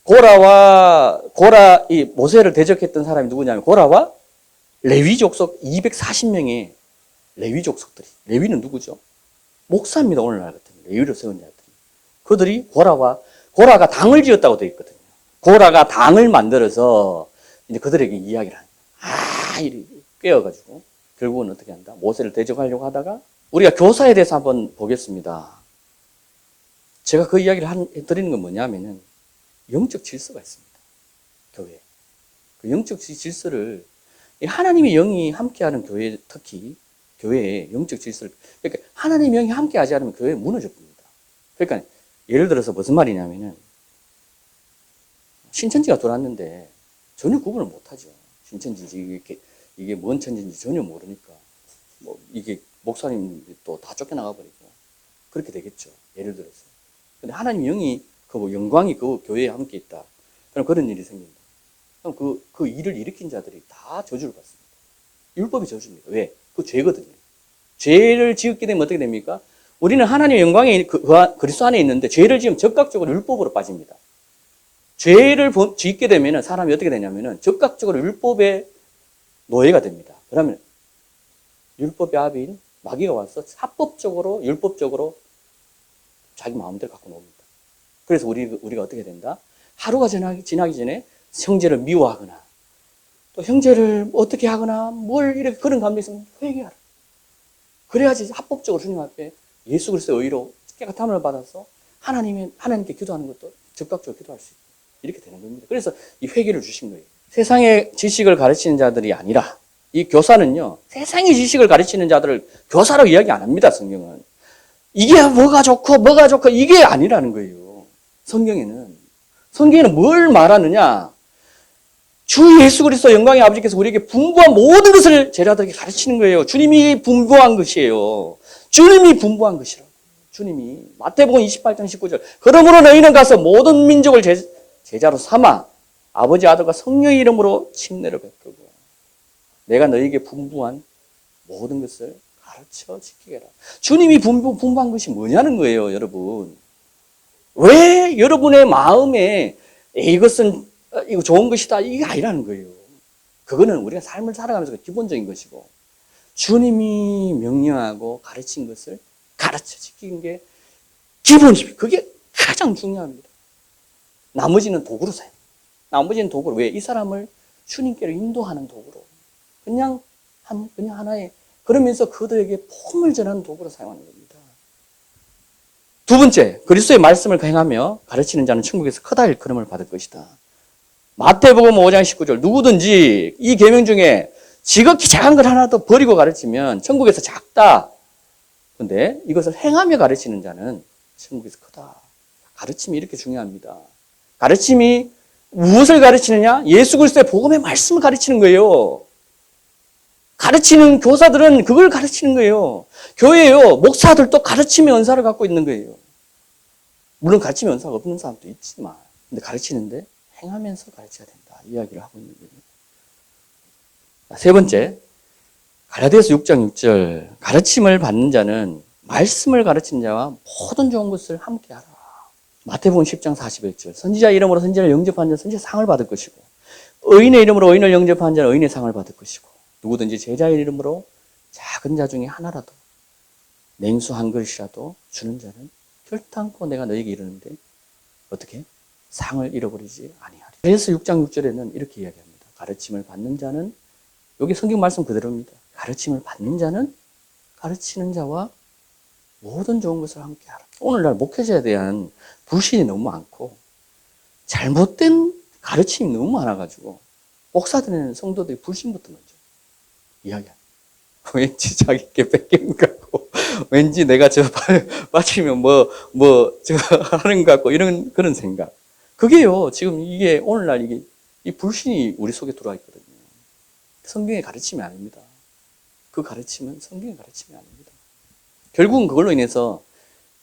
4,300명. 이 모세를 대적했던 사람이 누구냐면 고라와 레위 족속 240명의 레위 족속들이. 레위는 누구죠? 목사입니다. 오늘날 같은 레위를 세운 자들이. 그들이 고라가 당을 지었다고 되어 있거든요. 고라가 당을 만들어서 이제 그들에게 이야기를 합니다. 이렇게 꿰어가지고 결국은 어떻게 한다? 모세를 대적하려고 하다가 우리가 교사에 대해서 한번 보겠습니다. 제가 그 이야기를 드리는 건 뭐냐면은 영적 질서가 있습니다. 교회에. 그 영적 질서를 하나님의 영이 함께하는 교회, 특히 교회의 영적 질서를, 그러니까 하나님의 영이 함께하지 않으면 교회에 무너져 봅니다. 그러니까 예를 들어서 무슨 말이냐면은 신천지가 들어왔는데 전혀 구분을 못하죠. 신천지인지 이게 뭔 천지인지 전혀 모르니까 이게 목사님이 또 다 쫓겨나가 버리고 그렇게 되겠죠. 예를 들어서. 근데 하나님 영이 영광이 그 교회에 함께 있다. 그럼 그런 일이 생긴다. 그럼 그 일을 일으킨 자들이 다 저주를 받습니다. 율법이 저주입니다. 왜? 그 죄거든요. 죄를 지었게 되면 어떻게 됩니까? 우리는 하나님의 영광이 그리스도 안에 있는데 죄를 지으면 적극적으로 율법으로 빠집니다. 죄를 짓게 되면 사람이 어떻게 되냐면은 적극적으로 율법의 노예가 됩니다. 그러면 율법의 아비인 마귀가 와서 합법적으로 율법적으로 자기 마음대로 갖고 놉니다. 그래서 우리가 어떻게 된다? 하루가 지나기 전에 형제를 미워하거나 또 형제를 어떻게 하거나 뭘 이렇게 그런 감정이 있으면 회개하라. 그래야지 합법적으로 주님 앞에 예수 그리스도의 의로 깨끗함을 받아서 하나님께 기도하는 것도 적극적으로 기도할 수 있고 이렇게 되는 겁니다. 그래서 이 회개를 주신 거예요. 세상의 지식을 가르치는 자들이 아니라 이 교사는요, 세상의 지식을 가르치는 자들을 교사로 이야기 안 합니다. 성경은. 이게 뭐가 좋고 이게 아니라는 거예요. 성경에는 뭘 말하느냐? 주 예수 그리스도 영광의 아버지께서 우리에게 분부한 모든 것을 제자들에게 가르치는 거예요. 주님이 분부한 것이에요. 주님이 분부한 것이라고. 주님이 마태복음 28장 19절. 그러므로 너희는 가서 모든 민족을 제자로 삼아 아버지 아들과 성령의 이름으로 침례를 베풀고 내가 너희에게 분부한 모든 것을 가르쳐 지키게 해라. 주님이 분부한 것이 뭐냐는 거예요, 여러분. 왜 여러분의 마음에 이것은 이거 좋은 것이다 이게 아니라는 거예요. 그거는 우리가 삶을 살아가면서 기본적인 것이고 주님이 명령하고 가르친 것을 가르쳐 지키는 게 기본입니다. 그게 가장 중요합니다. 나머지는 도구로 사용. 나머지는 도구로. 왜? 이 사람을 주님께로 인도하는 도구로. 그냥 하나의, 그러면서 그들에게 복음을 전하는 도구로 사용하는 겁니다. 두 번째, 그리스도의 말씀을 행하며 가르치는 자는 천국에서 크다 일컬음을 받을 것이다. 마태복음 5장 19절. 누구든지 이 계명 중에 지극히 작은 걸 하나도 버리고 가르치면 천국에서 작다. 근데 이것을 행하며 가르치는 자는 천국에서 크다. 가르침이 이렇게 중요합니다. 가르침이 무엇을 가르치느냐? 예수 그리스도의 복음의 말씀을 가르치는 거예요. 가르치는 교사들은 그걸 가르치는 거예요. 교회요, 목사들도 가르침의 은사를 갖고 있는 거예요. 물론 가르침의 은사가 없는 사람도 있지만, 근데 가르치는데 행하면서 가르쳐야 된다. 이야기를 하고 있는 거예요. 세 번째, 갈라디아서 6장 6절. 가르침을 받는 자는 말씀을 가르치는 자와 모든 좋은 것을 함께 하라. 마태복음 10장 41절. 선지자 이름으로 선지자를 영접한 자는 선지자 상을 받을 것이고, 의인의 이름으로 의인을 영접한 자는 의인의 상을 받을 것이고, 누구든지 제자의 이름으로 작은 자 중에 하나라도 냉수 한 그릇이라도 주는 자는 결단코 내가 너에게 이르는데 어떻게? 상을 잃어버리지 아니하리. 그래서 6장 6절에는 이렇게 이야기합니다. 가르침을 받는 자는, 여기 성경 말씀 그대로입니다. 가르침을 받는 자는 가르치는 자와 모든 좋은 것을 함께 하라. 오늘날 목회자에 대한 불신이 너무 많고 잘못된 가르침이 너무 많아가지고 목사들은 성도들이 불신부터 먼저 이야기합니다. 왠지 자기께 뺏기는 것 같고, 왠지 내가 저 맞추면 저 하는 것 같고, 이런 그런 생각. 그게요, 지금 이게 오늘날 이게 이 불신이 우리 속에 들어와 있거든요. 성경의 가르침이 아닙니다. 그 가르침은 성경의 가르침이 아닙니다. 결국은 그걸로 인해서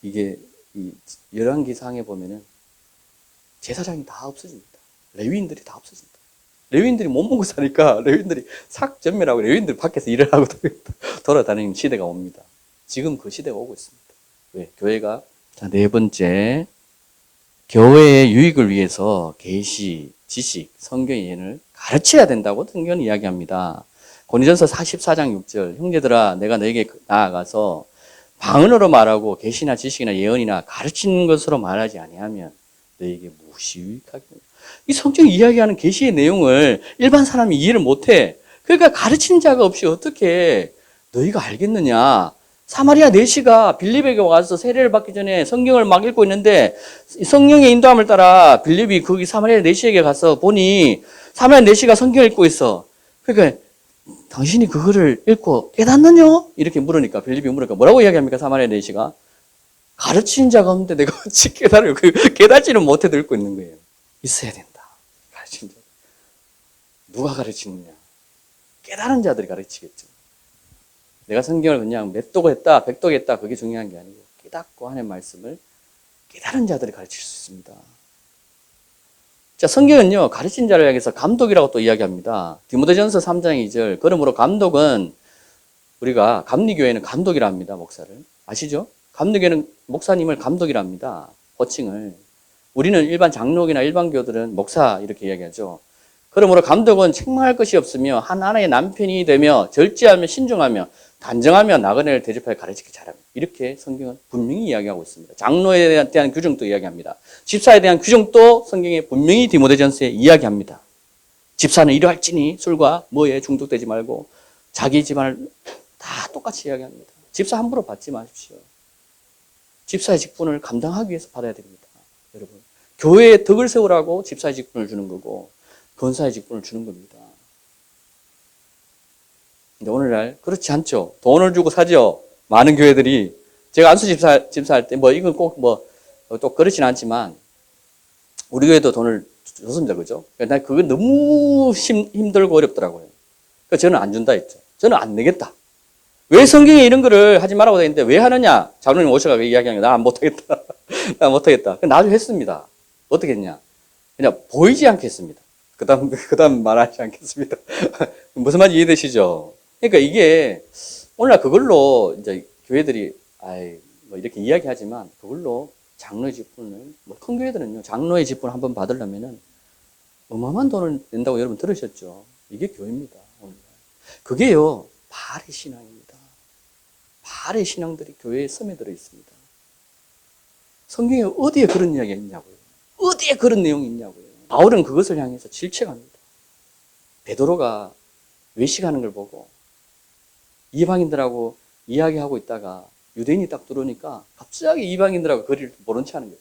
이게 이 열왕기상에 보면은 제사장이 다 없어집니다. 레위인들이 다 없어진다. 레위인들이 못 먹고 사니까 레위인들이 삭전멸하고 레위인들이 밖에서 일을 하고 돌아다니는 시대가 옵니다. 지금 그 시대가 오고 있습니다. 왜? 교회가. 자, 네 번째, 교회의 유익을 위해서 계시, 지식, 성경의 예를 가르쳐야 된다고 성경은 이야기합니다. 고린도전서 44장 6절, 형제들아 내가 너에게 나아가서 방언으로 말하고 계시나 지식이나 예언이나 가르치는 것으로 말하지 아니하면 너에게 무엇이 유익하겠느냐. 이 성경이 이야기하는 계시의 내용을 일반 사람이 이해를 못해. 그러니까 가르치는 자가 없이 어떻게 너희가 알겠느냐. 사마리아 내시가 빌립에게 와서 세례를 받기 전에 성경을 막 읽고 있는데 성령의 인도함을 따라 빌립이 거기 사마리아 내시에게 가서 보니 사마리아 내시가 성경을 읽고 있어. 그러니까 당신이 그거를 읽고 깨닫느냐? 이렇게 물으니까 빌립이 물으니까 뭐라고 이야기합니까? 사마리아 내시가 가르치는 자가 없는데 내가 어찌 깨닫지는 못해도 읽고 있는 거예요. 있어야 된다. 가르치는 자. 누가 가르치느냐? 깨달은 자들이 가르치겠죠. 내가 성경을 그냥 몇 독 했다, 100독 했다, 그게 중요한 게 아니고 깨닫고 하는 말씀을 깨달은 자들이 가르칠 수 있습니다. 자, 성경은요, 가르친 자를 향해서 감독이라고 또 이야기합니다. 디모데전서 3장 2절. 그러므로 감독은, 우리가 감리교회는 감독이라 합니다, 목사를. 아시죠? 감리교회는 목사님을 감독이라 합니다. 호칭을. 우리는 일반 장로교나 일반 교들은 목사 이렇게 이야기하죠. 그러므로 감독은 책망할 것이 없으며 한 하나의 남편이 되며 절제하며 신중하며 단정하며 나그네를 대접하여 가르치기 잘합니다. 이렇게 성경은 분명히 이야기하고 있습니다. 장로에 대한 규정도 이야기합니다. 집사에 대한 규정도 성경에 분명히 디모데전서에 이야기합니다. 집사는 이러할지니 술과 뭐에 중독되지 말고 자기 집안을 다 똑같이 이야기합니다. 집사 함부로 받지 마십시오. 집사의 직분을 감당하기 위해서 받아야 됩니다. 여러분, 교회에 덕을 세우라고 집사의 직분을 주는 거고 권사의 직분을 주는 겁니다. 근데 오늘날 그렇지 않죠. 돈을 주고 사죠. 많은 교회들이. 제가 안수 집사할 때 이건 꼭 또 그렇진 않지만 우리 교회도 돈을 줬습니다. 그죠? 난 그게 너무 힘들고 어렵더라고요. 그래서 저는 안 준다 했죠. 저는 안 내겠다. 왜 성경에 이런 거를 하지 말라고 되어 있는데 왜 하느냐? 장로님 오셔가 이야기하는 거 나 못하겠다. 나 못하겠다. 나도 했습니다. 어떻게 했냐? 그냥 보이지 않게 했습니다. 그 다음 말하지 않겠습니다. 무슨 말인지 이해되시죠? 그러니까 이게, 오늘날 그걸로 이제 교회들이, 이렇게 이야기하지만, 그걸로 장로의 직분을, 큰 교회들은요, 장로의 직분을 한번 받으려면은, 어마어마한 돈을 낸다고 여러분 들으셨죠? 이게 교회입니다, 오늘날. 그게요, 바알의 신앙입니다. 바알의 신앙들이 교회에 스며들어 있습니다. 성경에 어디에 그런 이야기가 있냐고요? 어디에 그런 내용이 있냐고요? 바울은 그것을 향해서 질책합니다. 베드로가 외식하는 걸 보고 이방인들하고 이야기하고 있다가 유대인이 딱 들어오니까 갑자기 이방인들하고 거리를 모른 채 하는 거예요.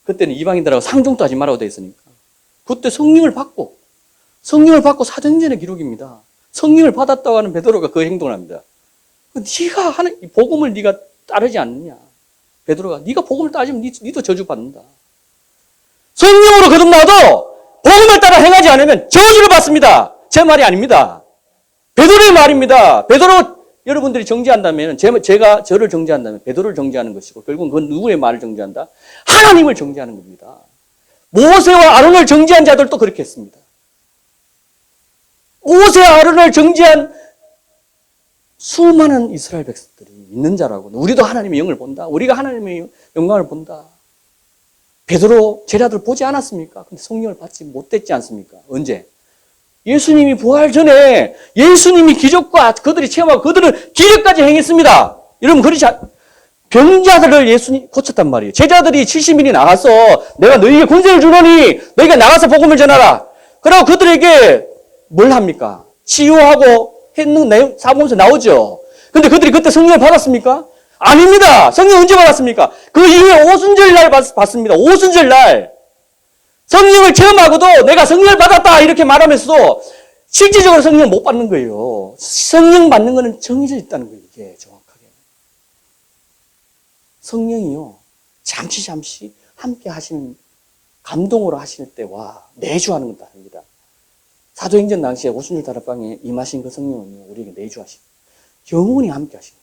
그때는 이방인들하고 상종도 하지 말라고 돼 있으니까. 그때 성령을 받고 사도행전의 기록입니다. 성령을 받았다고 하는 베드로가 그 행동을 합니다. 네가 하는 복음을 네가 따르지 않느냐? 베드로가 네가 복음을 따지면 네도 저주받는다. 성령으로 거듭나도 복음을 따라 행하지 않으면 저주를 받습니다. 제 말이 아닙니다. 베드로의 말입니다. 베드로 여러분들이 정죄한다면, 제가 저를 정죄한다면 베드로를 정죄하는 것이고, 결국은 그건 누구의 말을 정죄한다? 하나님을 정죄하는 겁니다. 모세와 아론을 정죄한 자들도 그렇게 했습니다. 모세와 아론을 정죄한 수많은 이스라엘 백성들이 믿는 자라고, 우리도 하나님의 영을 본다. 우리가 하나님의 영광을 본다. 베드로 제자들 보지 않았습니까? 근데 성령을 받지 못했지 않습니까? 언제? 예수님이 부활 전에 예수님이 기적과 그들이 체험하고 그들은 기적까지 행했습니다. 여러분, 그렇지 병자들을 예수님 고쳤단 말이에요. 제자들이 70인이 나가서 내가 너희에게 권세를 주노니 너희가 나가서 복음을 전하라. 그리고 그들에게 뭘 합니까? 치유하고 했는 내용 사복음서 나오죠. 근데 그들이 그때 성령을 받았습니까? 아닙니다. 성령 언제 받았습니까? 그 이후에 오순절 날 받습니다. 오순절 날. 성령을 체험하고도 내가 성령을 받았다 이렇게 말하면서도 실질적으로 성령을 못 받는 거예요. 성령 받는 거는 정해져 있다는 거예요. 이게 정확하게. 성령이요. 잠시 함께 하시는 감동으로 하실 때와 매주 하는 건 다릅니다. 사도행전 당시에 오순절 다락방에 임하신 그 성령은요. 우리에게 매주 하시고 영원히 함께 하시는 거예요.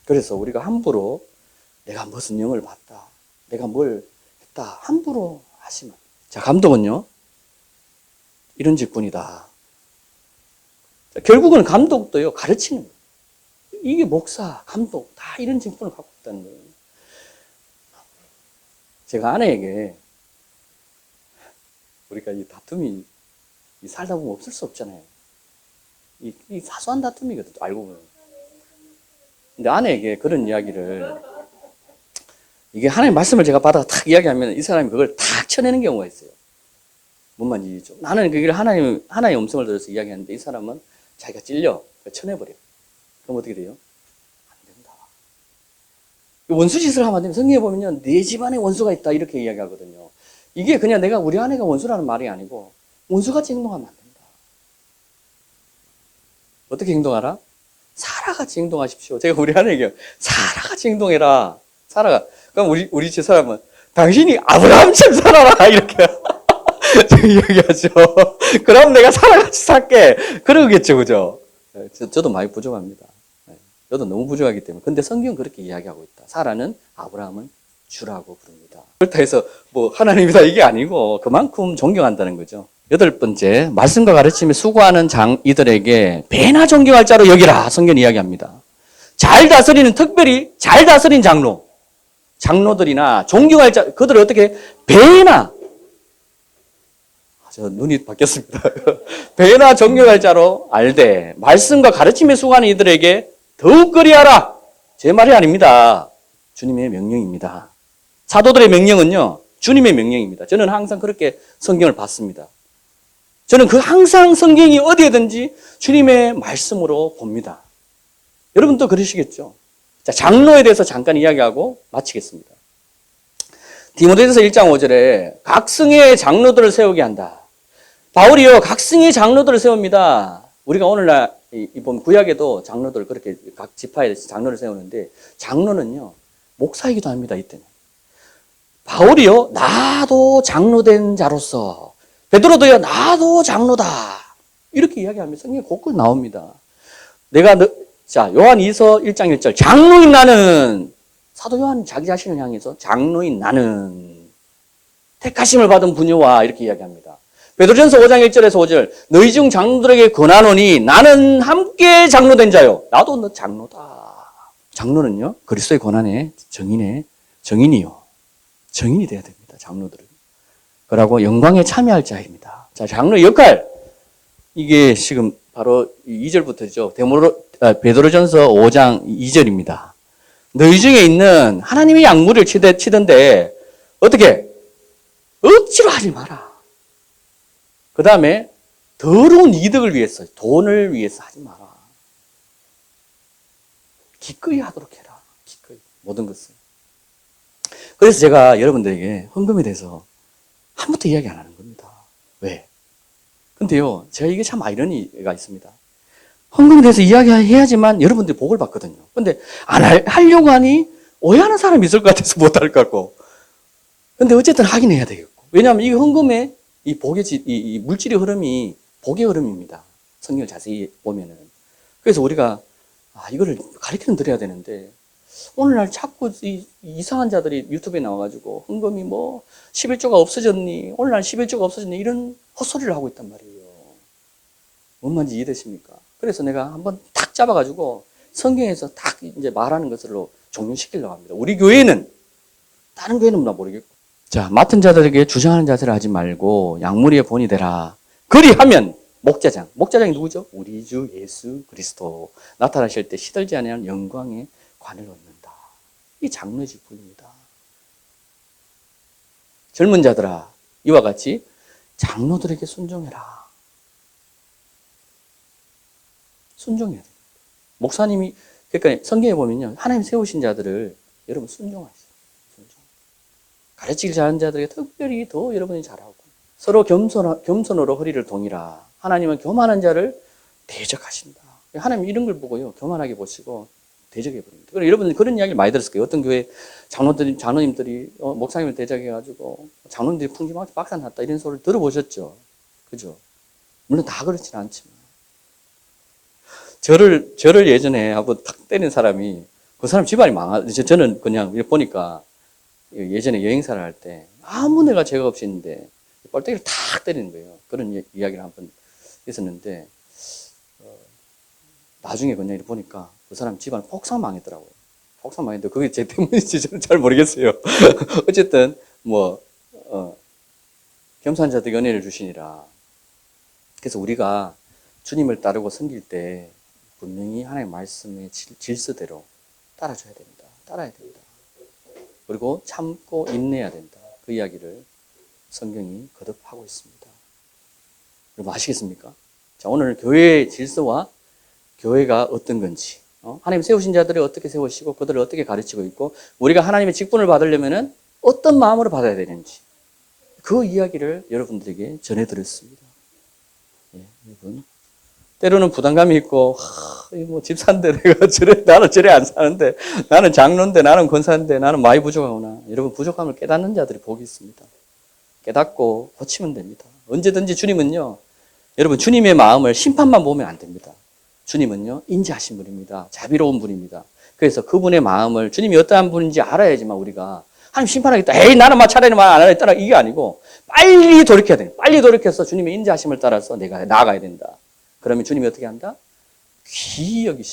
그래서 우리가 함부로 내가 무슨 영을 받다. 내가 뭘 했다. 함부로 하시면 자, 감독은요, 이런 직분이다. 결국은 감독도요, 가르치는 거예요. 이게 목사, 감독, 다 이런 직분을 갖고 있다는 거예요. 제가 아내에게, 우리가 이 다툼이 살다 보면 없을 수 없잖아요. 이 사소한 다툼이거든요, 알고 보면. 근데 아내에게 그런 이야기를, 이게 하나님의 말씀을 제가 받아서 탁 이야기하면 이 사람이 그걸 탁 쳐내는 경우가 있어요. 뭔 말인지 나는 그걸 하나님의 음성을 들어서 이야기하는데 이 사람은 자기가 찔려. 쳐내버려. 그럼 어떻게 돼요? 안 된다. 원수짓을 하면 안 되면 성경에 보면요. 내 집안에 원수가 있다. 이렇게 이야기하거든요. 이게 그냥 내가 우리 아내가 원수라는 말이 아니고 원수같이 행동하면 안 된다. 어떻게 행동하라? 사라같이 행동하십시오. 제가 우리 아내에게 사라같이 행동해라. 사라가. 그럼 우리 집 사람은 당신이 아브라함처럼 살아라 이렇게 이야기하죠. 그럼 내가 사라같이 살게 그러겠죠, 그죠? 저도 많이 부족합니다. 저도 너무 부족하기 때문에. 근데 성경은 그렇게 이야기하고 있다. 사라는 아브라함은 주라고 부릅니다. 그렇다 해서 뭐 하나님이다 이게 아니고 그만큼 존경한다는 거죠. 8번째, 말씀과 가르침에 수고하는 이들에게 배나 존경할 자로 여기라. 성경이 이야기합니다. 잘 다스리는, 특별히 잘 다스린 장로들이나 존경할 자, 그들을 어떻게 배나, 저 눈이 바뀌었습니다. 배나 존경할 자로 알되 말씀과 가르침에 수고하는 이들에게 더욱 그리하라. 제 말이 아닙니다. 주님의 명령입니다. 사도들의 명령은요, 주님의 명령입니다. 저는 항상 그렇게 성경을 봤습니다. 저는 항상 성경이 어디에든지 주님의 말씀으로 봅니다. 여러분도 그러시겠죠? 자, 장로에 대해서 잠깐 이야기하고 마치겠습니다. 디모데전서 1장 5절에 각 성의 장로들을 세우게 한다. 바울이요, 각 성의 장로들을 세웁니다. 우리가 오늘날 이번 구약에도 장로들 그렇게 각 지파에 장로를 세우는데 장로는요, 목사이기도 합니다. 이때는. 바울이요, 나도 장로된 자로서, 베드로도요, 나도 장로다. 이렇게 이야기하면서 성경에 곳곳 나옵니다. 자, 요한 2서 1장 1절. 장로인 나는, 사도 요한이 자기 자신을 향해서 장로인 나는 택하심을 받은 부녀와 이렇게 이야기합니다. 베드로전서 5장 1절에서 5절. 너희 중 장로들에게 권하노니 나는 함께 장로된 자요. 나도 너 장로다. 장로는요, 그리스도의 권한의 정인이요. 정인이 돼야 됩니다. 장로들은. 그러고 영광에 참여할 자입니다. 자, 장로의 역할. 이게 지금 바로 2절부터죠. 베드로전서 5장 2절입니다. 너희 중에 있는 하나님의 약물을 치던데 어떻게? 억지로 하지 마라. 그 다음에 더러운 이득을 위해서, 돈을 위해서 하지 마라. 기꺼이 하도록 해라. 기꺼이. 모든 것을. 그래서 제가 여러분들에게 헌금에 대해서 한 번도 이야기 안 하는 겁니다. 왜? 근데요, 제가 이게 참 아이러니가 있습니다. 헌금에 대해서 이야기해야지만 여러분들이 복을 받거든요. 근데 하려고 하니 오해하는 사람이 있을 것 같아서 못할 것 같고. 근데 어쨌든 하긴 해야 되겠고. 왜냐하면 이 헌금의 이 물질의 흐름이 복의 흐름입니다. 성경을 자세히 보면은. 그래서 우리가, 이거를 가르치는 드려야 되는데, 오늘날 자꾸 이상한 자들이 유튜브에 나와가지고, 헌금이 11조가 없어졌니? 오늘날 11조가 없어졌니? 이런 헛소리를 하고 있단 말이에요. 뭔 말인지 이해되십니까? 그래서 내가 한번 탁 잡아가지고, 성경에서 딱 이제 말하는 것으로 종료시키려고 합니다. 우리 교회는, 다른 교회는 나 모르겠고, 자, 맡은 자들에게 주장하는 자세를 하지 말고 양무리의 본이 되라. 그리하면 목자장. 목자장이 누구죠? 우리 주 예수 그리스도. 나타나실 때 시들지 아니하는 영광의 관을 얻는다. 이 장로의 직분입니다. 젊은 자들아, 이와 같이 장로들에게 순종해라. 순종해야 돼요. 목사님이, 그러니까 성경에 보면요, 하나님 세우신 자들을 여러분 순종하세요. 순종. 가르치기 잘하는 자들에게 특별히 더 여러분이 잘하고, 서로 겸손으로 허리를 동이라. 하나님은 교만한 자를 대적하신다. 하나님 이런 걸 보고요, 교만하게 보시고 대적해버립니다. 그럼 여러분들 그런 이야기를 많이 들었을 거예요. 어떤 교회 장로님들이 목사님을 대적해가지고 장로님들이 풍지막 박살 났다 이런 소리를 들어보셨죠? 그죠? 물론 다 그렇지는 않지만. 저를 예전에 한번 탁 때린 사람이, 그 사람 집안이 저는 그냥 보니까 예전에 여행사를 할 때 아무 내가 죄가 없이 있는데 뻘떡이를 탁 때리는 거예요. 그런 이야기를 한번 있었는데, 나중에 그냥 이렇게 보니까 그 사람 집안 폭삭 망했더라고요. 폭삭 망했는데 그게 제 때문인지 저는 잘 모르겠어요. 어쨌든 겸손한 자들에게 은혜를 주시니라. 그래서 우리가 주님을 따르고 섬길 때 분명히 하나님의 말씀의 질서대로 따라줘야 됩니다. 따라야 됩니다. 그리고 참고 인내해야 된다. 그 이야기를 성경이 거듭하고 있습니다. 여러분 아시겠습니까? 자, 오늘 교회의 질서와 교회가 어떤 건지, 하나님 세우신 자들을 어떻게 세우시고 그들을 어떻게 가르치고 있고, 우리가 하나님의 직분을 받으려면 어떤 마음으로 받아야 되는지, 그 이야기를 여러분들에게 전해드렸습니다. 예, 여러분. 때로는 부담감이 있고, 뭐 집사인데 내가 나는 저래 안 사는데, 나는 장로인데, 나는 권사인데, 나는 많이 부족하구나. 여러분, 부족함을 깨닫는 자들이 복이 있습니다. 깨닫고 고치면 됩니다. 언제든지 주님은요, 여러분, 주님의 마음을 심판만 보면 안 됩니다. 주님은요, 인자하신 분입니다. 자비로운 분입니다. 그래서 그분의 마음을, 주님이 어떠한 분인지 알아야지만 우리가 하나님 심판하겠다. 에이, 나는 차라리 말 안 하겠다. 이게 아니고 빨리 돌이켜야 돼요. 빨리 돌이켜서 주님의 인자하심을 따라서 내가 나아가야 된다. 그러면 주님이 어떻게 한다? 귀히 여기시고